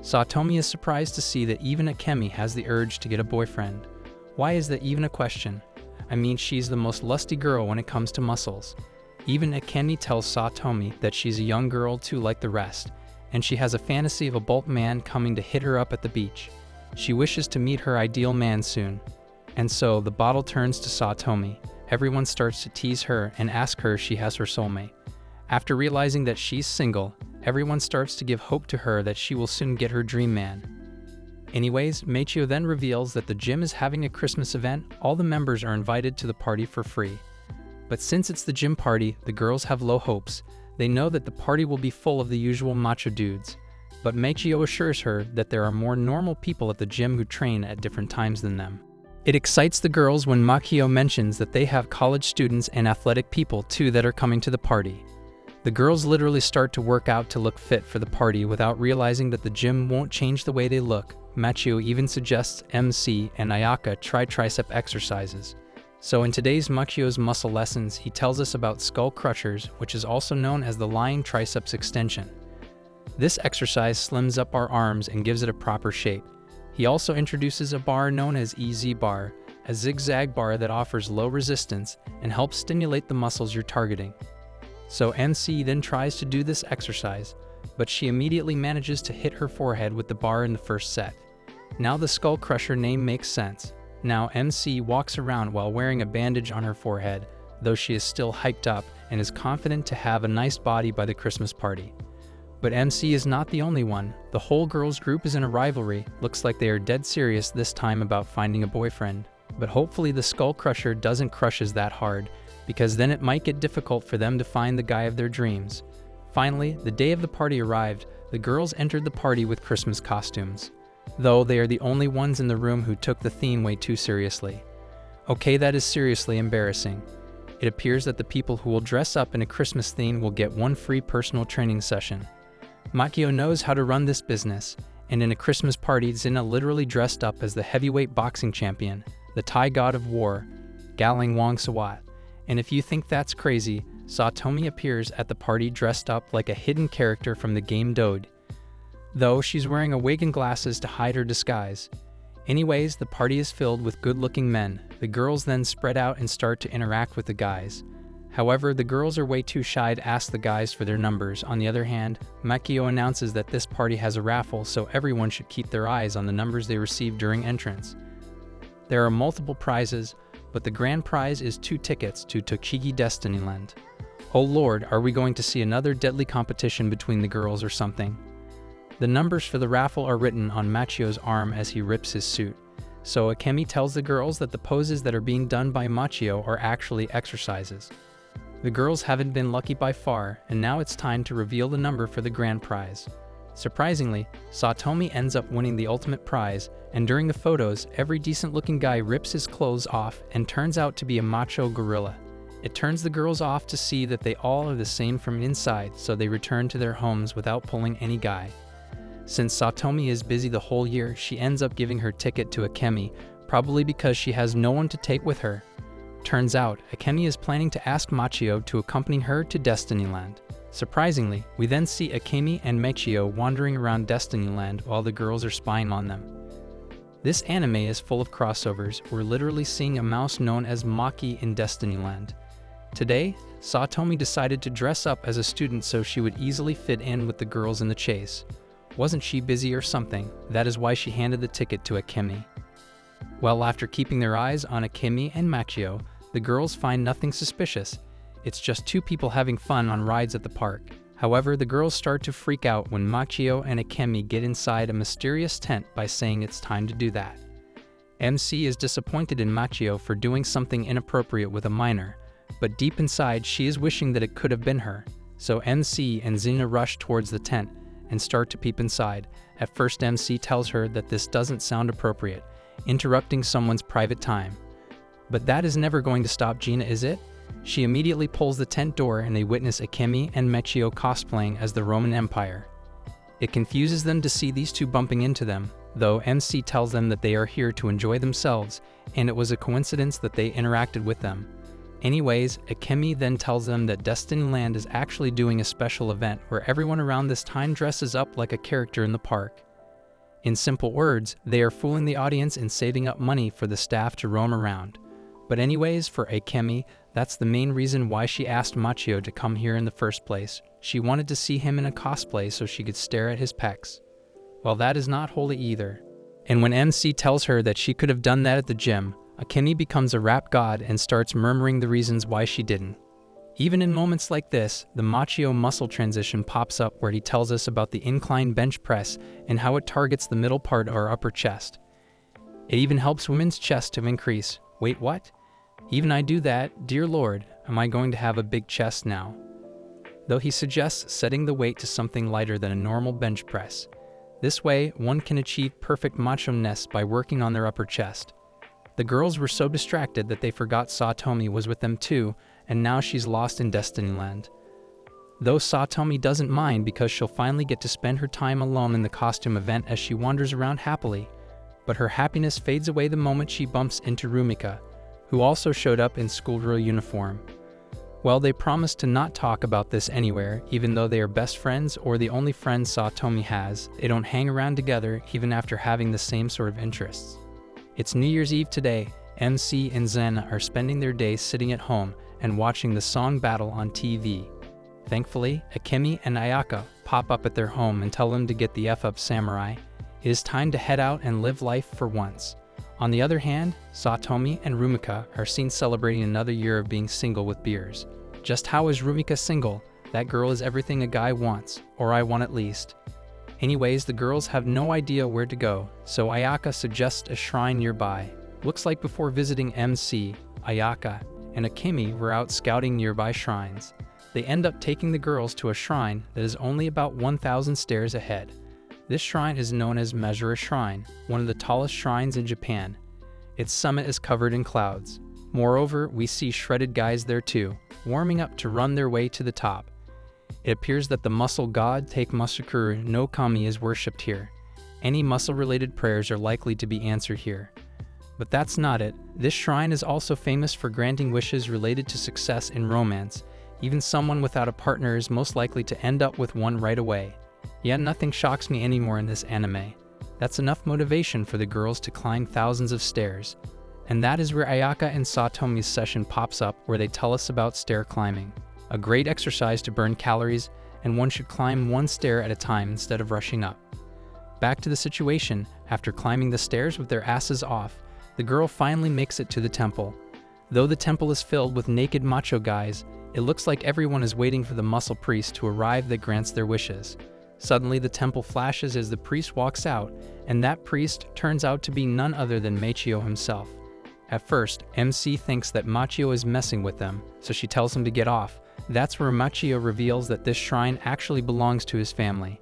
Satomi is surprised to see that even Akemi has the urge to get a boyfriend. Why is that even a question? I mean, she's the most lusty girl when it comes to muscles. Even Akemi tells Satomi that she's a young girl too, like the rest, and she has a fantasy of a bulk man coming to hit her up at the beach. She wishes to meet her ideal man soon. And so, the bottle turns to Satomi. Everyone starts to tease her and ask her if she has her soulmate. After realizing that she's single, everyone starts to give hope to her that she will soon get her dream man. Anyways, Machio then reveals that the gym is having a Christmas event. All the members are invited to the party for free. But since it's the gym party, the girls have low hopes. They know that the party will be full of the usual macho dudes. But Machio assures her that there are more normal people at the gym who train at different times than them. It excites the girls when Makio mentions that they have college students and athletic people too that are coming to the party. The girls literally start to work out to look fit for the party without realizing that the gym won't change the way they look. Machio even suggests MC and Ayaka try tricep exercises. So in today's Machio's muscle lessons, he tells us about skull crushers, which is also known as the lying triceps extension. This exercise slims up our arms and gives it a proper shape. He also introduces a bar known as EZ bar, a zigzag bar that offers low resistance and helps stimulate the muscles you're targeting. So MC then tries to do this exercise, but she immediately manages to hit her forehead with the bar in the first set. Now the skull crusher name makes sense. Now MC walks around while wearing a bandage on her forehead, though she is still hyped up and is confident to have a nice body by the Christmas party. But MC is not the only one. The whole girls group is in a rivalry. Looks like they are dead serious this time about finding a boyfriend. But hopefully the skull crusher doesn't crush us that hard, because then it might get difficult for them to find the guy of their dreams. Finally, the day of the party arrived. The girls entered the party with Christmas costumes, though they are the only ones in the room who took the theme way too seriously. Okay, that is seriously embarrassing. It appears that the people who will dress up in a Christmas theme will get one free personal training session. Makio knows how to run this business, and in a Christmas party, Zina literally dressed up as the heavyweight boxing champion, the Thai god of war, Galang Wong Sawat. And if you think that's crazy, Satomi appears at the party dressed up like a hidden character from the game Dode, though she's wearing a wig and glasses to hide her disguise. Anyways, the party is filled with good-looking men. The girls then spread out and start to interact with the guys. However, the girls are way too shy to ask the guys for their numbers. On the other hand, Makio announces that this party has a raffle, so everyone should keep their eyes on the numbers they receive during entrance. There are multiple prizes, but the grand prize is 2 tickets to Tochigi Destinyland. Oh lord, are we going to see another deadly competition between the girls or something? The numbers for the raffle are written on Machio's arm as he rips his suit. So Akemi tells the girls that the poses that are being done by Machio are actually exercises. The girls haven't been lucky by far, and now it's time to reveal the number for the grand prize. Surprisingly, Satomi ends up winning the ultimate prize, and during the photos, every decent-looking guy rips his clothes off and turns out to be a macho gorilla. It turns the girls off to see that they all are the same from inside, so they return to their homes without pulling any guy. Since Satomi is busy the whole year, she ends up giving her ticket to Akemi, probably because she has no one to take with her. Turns out, Akemi is planning to ask Machio to accompany her to Destinyland. Surprisingly, we then see Akemi and Machio wandering around Destinyland while the girls are spying on them. This anime is full of crossovers. We're literally seeing a mouse known as Maki in Destinyland. Today, Satomi decided to dress up as a student so she would easily fit in with the girls in the chase. Wasn't she busy or something? That is why she handed the ticket to Akemi. Well, after keeping their eyes on Akemi and Machio, the girls find nothing suspicious. It's just 2 people having fun on rides at the park. However, the girls start to freak out when Machio and Akemi get inside a mysterious tent by saying it's time to do that. MC is disappointed in Machio for doing something inappropriate with a minor, but deep inside she is wishing that it could have been her. So MC and Zina rush towards the tent and start to peep inside. At first MC tells her that this doesn't sound appropriate, interrupting someone's private time. But that is never going to stop Gina, is it? She immediately pulls the tent door and they witness Akemi and Machio cosplaying as the Roman Empire. It confuses them to see these 2 bumping into them, though MC tells them that they are here to enjoy themselves, and it was a coincidence that they interacted with them. Anyways, Akemi then tells them that Destinyland is actually doing a special event where everyone around this time dresses up like a character in the park. In simple words, they are fooling the audience and saving up money for the staff to roam around. But anyways, for Akemi, that's the main reason why she asked Machio to come here in the first place. She wanted to see him in a cosplay so she could stare at his pecs. Well, that is not holy either. And when MC tells her that she could have done that at the gym, Akemi becomes a rap god and starts murmuring the reasons why she didn't. Even in moments like this, the Machio muscle transition pops up where he tells us about the incline bench press and how it targets the middle part of our upper chest. It even helps women's chest to increase. Wait, what? Even I do that? Dear Lord, am I going to have a big chest now? Though he suggests setting the weight to something lighter than a normal bench press. This way, one can achieve perfect macho-ness by working on their upper chest. The girls were so distracted that they forgot Satomi was with them too, and now she's lost in Destinyland. Though Satomi doesn't mind because she'll finally get to spend her time alone in the costume event as she wanders around happily, but her happiness fades away the moment she bumps into Rumika, who also showed up in schoolgirl uniform. Well, they promise to not talk about this anywhere, even though they are best friends or the only friends Satomi has. They don't hang around together even after having the same sort of interests. It's New Year's Eve today. MC and Zen are spending their day sitting at home and watching the song battle on TV. Thankfully, Akemi and Ayaka pop up at their home and tell them to get the F up, samurai. It is time to head out and live life for once. On the other hand, Satomi and Rumika are seen celebrating another year of being single with beers. Just how is Rumika single? That girl is everything a guy wants, or I want at least. Anyways, the girls have no idea where to go, so Ayaka suggests a shrine nearby. Looks like before visiting MC, Ayaka and Akemi were out scouting nearby shrines. They end up taking the girls to a shrine that is only about 1,000 stairs ahead. This shrine is known as Mezura Shrine, one of the tallest shrines in Japan. Its summit is covered in clouds. Moreover, we see shredded guys there too, warming up to run their way to the top. It appears that the muscle god Take Masakuru no Kami is worshipped here. Any muscle-related prayers are likely to be answered here. But that's not it. This shrine is also famous for granting wishes related to success in romance. Even someone without a partner is most likely to end up with one right away. Yet nothing shocks me anymore in this anime. That's enough motivation for the girls to climb thousands of stairs. And that is where Ayaka and Satomi's session pops up, where they tell us about stair climbing. A great exercise to burn calories, and one should climb one stair at a time instead of rushing up. Back to the situation, after climbing the stairs with their asses off, the girl finally makes it to the temple. Though the temple is filled with naked macho guys, it looks like everyone is waiting for the muscle priest to arrive that grants their wishes. Suddenly, the temple flashes as the priest walks out, and that priest turns out to be none other than Machio himself. At first, MC thinks that Machio is messing with them, so she tells him to get off. That's where Machio reveals that this shrine actually belongs to his family.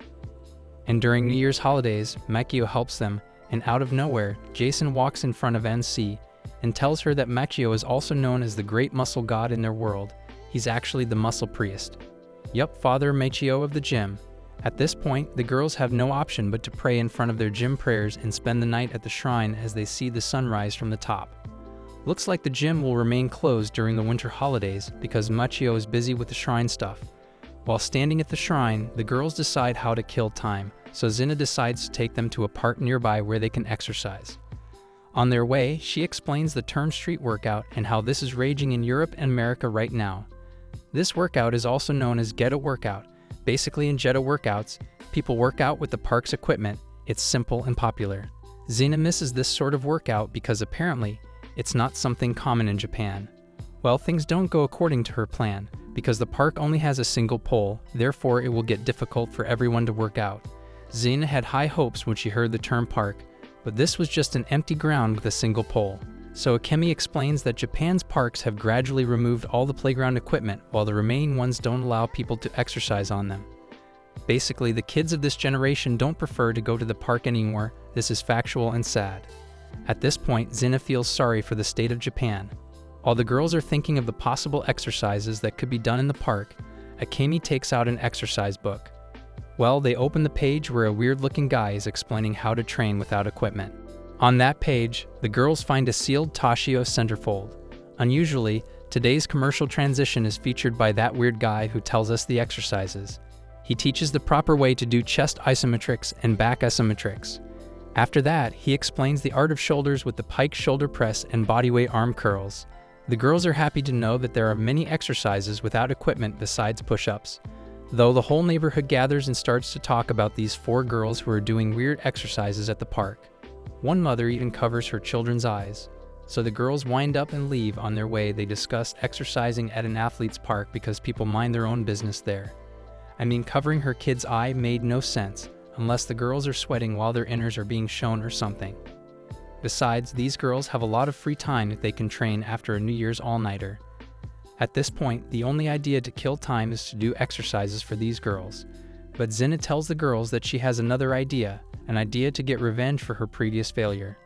And during New Year's holidays, Machio helps them, and out of nowhere, Jason walks in front of NC and tells her that Machio is also known as the great muscle god in their world. He's actually the muscle priest. Yup, Father Machio of the gym. At this point, the girls have no option but to pray in front of their gym prayers and spend the night at the shrine as they see the sunrise from the top. Looks like the gym will remain closed during the winter holidays because Machio is busy with the shrine stuff. While standing at the shrine, the girls decide how to kill time, so Zina decides to take them to a park nearby where they can exercise. On their way, she explains the term street workout and how this is raging in Europe and America right now. This workout is also known as ghetto workout. Basically, in ghetto workouts, people work out with the park's equipment. It's simple and popular. Zina misses this sort of workout because apparently, it's not something common in Japan. Well, things don't go according to her plan, because the park only has a single pole, therefore it will get difficult for everyone to work out. Zina had high hopes when she heard the term park, but this was just an empty ground with a single pole. So Akemi explains that Japan's parks have gradually removed all the playground equipment, while the remaining ones don't allow people to exercise on them. Basically, the kids of this generation don't prefer to go to the park anymore. This is factual and sad. At this point, Zina feels sorry for the state of Japan. While the girls are thinking of the possible exercises that could be done in the park, Akemi takes out an exercise book. Well, they open the page where a weird-looking guy is explaining how to train without equipment. On that page, the girls find a sealed Tashio centerfold. Unusually, today's commercial transition is featured by that weird guy who tells us the exercises. He teaches the proper way to do chest isometrics and back isometrics. After that, he explains the art of shoulders with the pike shoulder press and bodyweight arm curls. The girls are happy to know that there are many exercises without equipment besides push-ups. Though the whole neighborhood gathers and starts to talk about these 4 girls who are doing weird exercises at the park. One mother even covers her children's eyes. So the girls wind up and leave. On their way, they discuss exercising at an athlete's park because people mind their own business there. I mean, covering her kid's eye made no sense, unless the girls are sweating while their inners are being shown or something. Besides, these girls have a lot of free time if they can train after a New Year's all-nighter. At this point, the only idea to kill time is to do exercises for these girls. But Zina tells the girls that she has another idea, an idea to get revenge for her previous failure.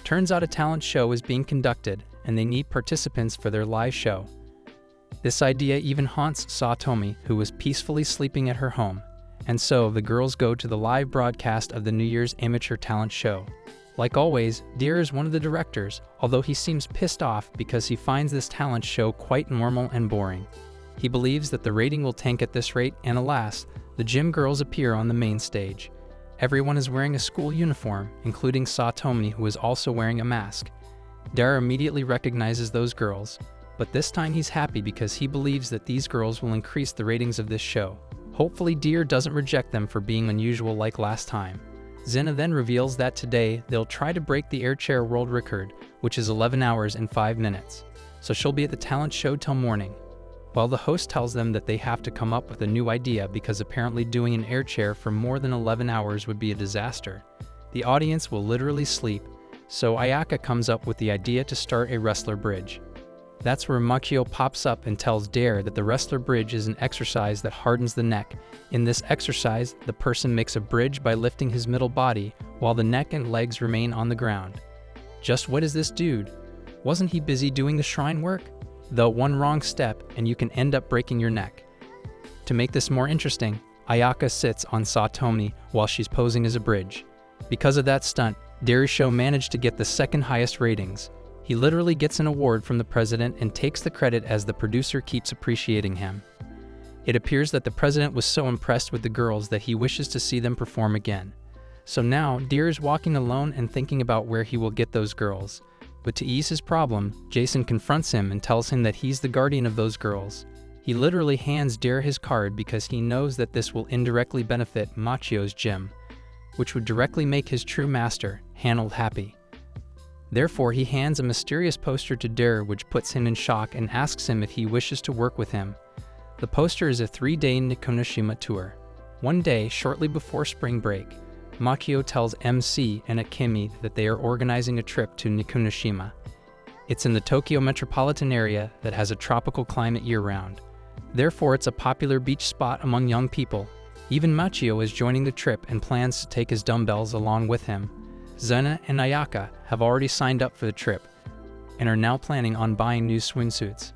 Turns out a talent show is being conducted, and they need participants for their live show. This idea even haunts Satomi, who was peacefully sleeping at her home, and so the girls go to the live broadcast of the New Year's amateur talent show. Like always, Deer is one of the directors, although he seems pissed off because he finds this talent show quite normal and boring. He believes that the rating will tank at this rate, and alas, the gym girls appear on the main stage. Everyone is wearing a school uniform, including Satomi, who is also wearing a mask. Deer immediately recognizes those girls, but this time he's happy because he believes that these girls will increase the ratings of this show. Hopefully Deer doesn't reject them for being unusual like last time. Zena then reveals that today they'll try to break the air chair world record, which is 11 hours and 5 minutes. So she'll be at the talent show till morning. While the host tells them that they have to come up with a new idea because apparently doing an air chair for more than 11 hours would be a disaster. The audience will literally sleep, so Ayaka comes up with the idea to start a wrestler bridge. That's where Machio pops up and tells Dare that the wrestler bridge is an exercise that hardens the neck. In this exercise, the person makes a bridge by lifting his middle body while the neck and legs remain on the ground. Just what is this dude? Wasn't he busy doing the shrine work? Though one wrong step and you can end up breaking your neck. To make this more interesting, Ayaka sits on Satomi while she's posing as a bridge. Because of that stunt, Dare's show managed to get the second highest ratings. He literally gets an award from the president and takes the credit as the producer keeps appreciating him. It appears that the president was so impressed with the girls that he wishes to see them perform again. So now, Deer is walking alone and thinking about where he will get those girls. But to ease his problem, Jason confronts him and tells him that he's the guardian of those girls. He literally hands Deer his card because he knows that this will indirectly benefit Machio's gym, which would directly make his true master, Hanold, happy. Therefore, he hands a mysterious poster to Dare, which puts him in shock and asks him if he wishes to work with him. The poster is a 3-day Nikonoshima tour. One day, shortly before spring break, Machio tells MC and Akemi that they are organizing a trip to Nikonoshima. It's in the Tokyo metropolitan area that has a tropical climate year-round. Therefore, it's a popular beach spot among young people. Even Machio is joining the trip and plans to take his dumbbells along with him. Zena and Ayaka have already signed up for the trip and are now planning on buying new swimsuits.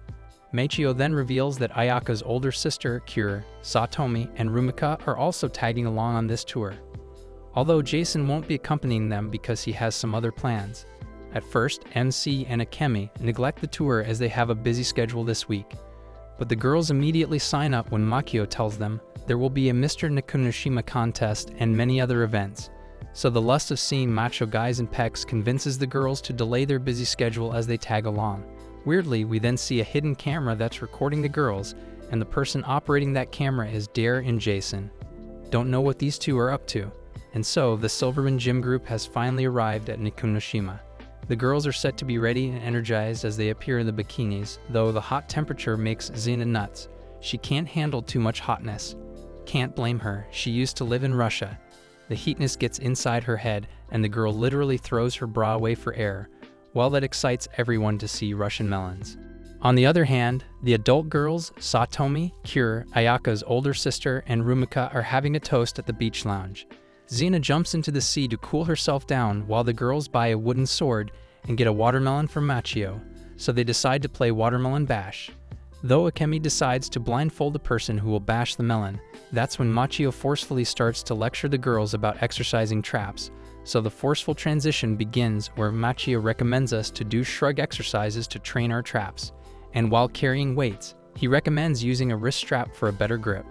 Machio then reveals that Ayaka's older sister, Kure, Satomi, and Rumika are also tagging along on this tour. Although Jason won't be accompanying them because he has some other plans. At first, MC and Akemi neglect the tour as they have a busy schedule this week. But the girls immediately sign up when Machio tells them there will be a Mr. Nikonoshima contest and many other events. So the lust of seeing macho guys in pecs convinces the girls to delay their busy schedule as they tag along. Weirdly, we then see a hidden camera that's recording the girls, and the person operating that camera is Dare and Jason. Don't know what these two are up to. And so, the Silverman Gym group has finally arrived at Nikonoshima. The girls are set to be ready and energized as they appear in the bikinis, though the hot temperature makes Zena nuts. She can't handle too much hotness. Can't blame her, she used to live in Russia. The heatness gets inside her head, and the girl literally throws her bra away for air. Well, that excites everyone to see Russian melons. On the other hand, the adult girls, Satomi, Kure, Ayaka's older sister, and Rumika are having a toast at the beach lounge. Zena jumps into the sea to cool herself down while the girls buy a wooden sword and get a watermelon from Machio, so they decide to play watermelon bash. Though Akemi decides to blindfold the person who will bash the melon, that's when Machio forcefully starts to lecture the girls about exercising traps. So the forceful transition begins where Machio recommends us to do shrug exercises to train our traps. And while carrying weights, he recommends using a wrist strap for a better grip.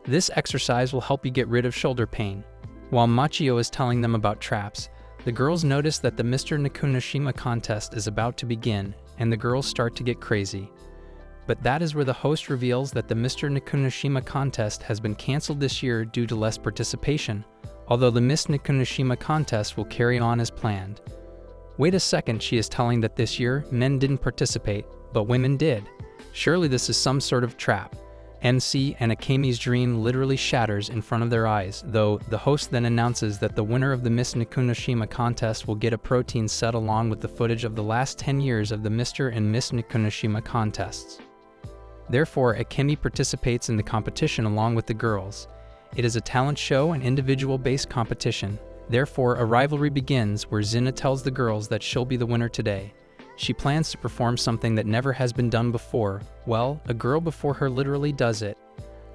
This exercise will help you get rid of shoulder pain. While Machio is telling them about traps, the girls notice that the Mr. Nikonoshima contest is about to begin, and the girls start to get crazy. But that is where the host reveals that the Mr. Nikonoshima contest has been canceled this year due to less participation, although the Miss Nikonoshima contest will carry on as planned. Wait a second, she is telling that this year men didn't participate, but women did. Surely this is some sort of trap. MC and Akemi's dream literally shatters in front of their eyes, though the host then announces that the winner of the Miss Nikonoshima contest will get a protein set along with the footage of the last 10 years of the Mr. and Miss Nikonoshima contests. Therefore, Akemi participates in the competition along with the girls. It is a talent show and individual-based competition. Therefore, a rivalry begins where Zina tells the girls that she'll be the winner today. She plans to perform something that never has been done before. Well, a girl before her literally does it.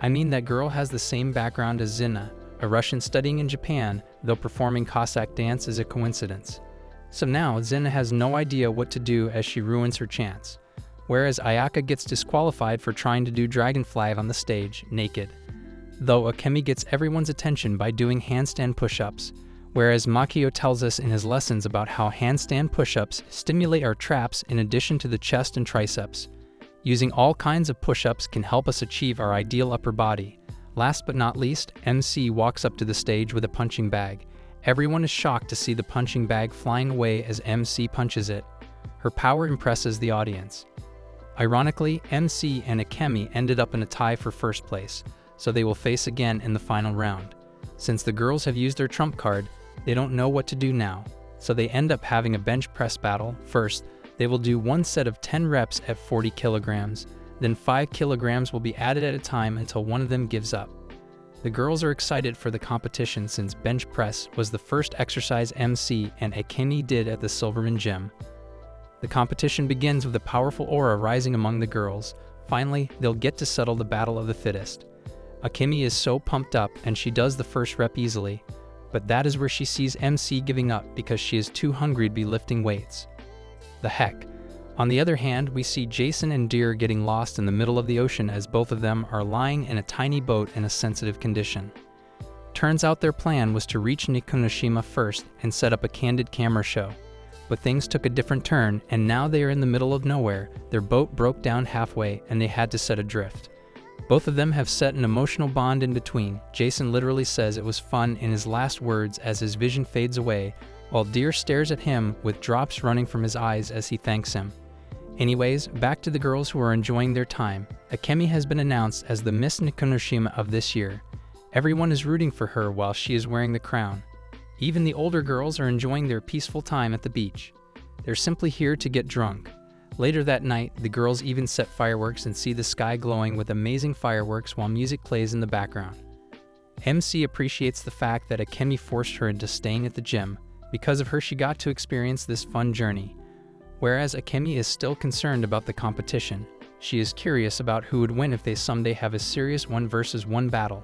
I mean, that girl has the same background as Zina, a Russian studying in Japan, though performing Cossack dance is a coincidence. So now, Zina has no idea what to do as she ruins her chance. Whereas Ayaka gets disqualified for trying to do dragonfly on the stage, naked. Though Akemi gets everyone's attention by doing handstand push-ups, whereas Makio tells us in his lessons about how handstand push-ups stimulate our traps in addition to the chest and triceps. Using all kinds of push-ups can help us achieve our ideal upper body. Last but not least, MC walks up to the stage with a punching bag. Everyone is shocked to see the punching bag flying away as MC punches it. Her power impresses the audience. Ironically, MC and Akemi ended up in a tie for first place, so they will face again in the final round. Since the girls have used their trump card, they don't know what to do now, so they end up having a bench press battle. First, they will do one set of 10 reps at 40 kilograms, then 5 kilograms will be added at a time until one of them gives up. The girls are excited for the competition since bench press was the first exercise MC and Akemi did at the Silverman Gym. The competition begins with a powerful aura rising among the girls. Finally, they'll get to settle the battle of the fittest. Akemi is so pumped up and she does the first rep easily, but that is where she sees MC giving up because she is too hungry to be lifting weights. The heck. On the other hand, we see Jason and Deer getting lost in the middle of the ocean as both of them are lying in a tiny boat in a sensitive condition. Turns out their plan was to reach Nikunoshima first and set up a candid camera show. But things took a different turn, and now they are in the middle of nowhere. Their boat broke down halfway and they had to set adrift. Both of them have set an emotional bond in between. Jason literally says it was fun in his last words as his vision fades away, while Deer stares at him with drops running from his eyes as he thanks him. Anyways, back to the girls who are enjoying their time. Akemi has been announced as the Miss Nikunoshima of this year. Everyone is rooting for her while she is wearing the crown. Even the older girls are enjoying their peaceful time at the beach. They're simply here to get drunk. Later that night, the girls even set fireworks and see the sky glowing with amazing fireworks while music plays in the background. MC appreciates the fact that Akemi forced her into staying at the gym. Because of her, she got to experience this fun journey. Whereas Akemi is still concerned about the competition. She is curious about who would win if they someday have a serious 1-versus-1 battle.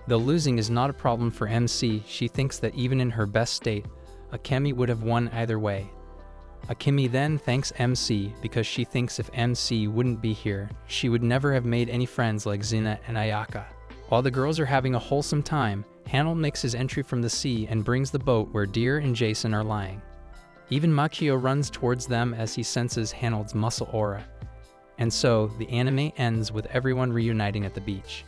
Though losing is not a problem for MC, she thinks that even in her best state, Akemi would have won either way. Akemi then thanks MC because she thinks if MC wouldn't be here, she would never have made any friends like Zina and Ayaka. While the girls are having a wholesome time, Hanel makes his entry from the sea and brings the boat where Deer and Jason are lying. Even Makio runs towards them as he senses Hanel's muscle aura. And so, the anime ends with everyone reuniting at the beach.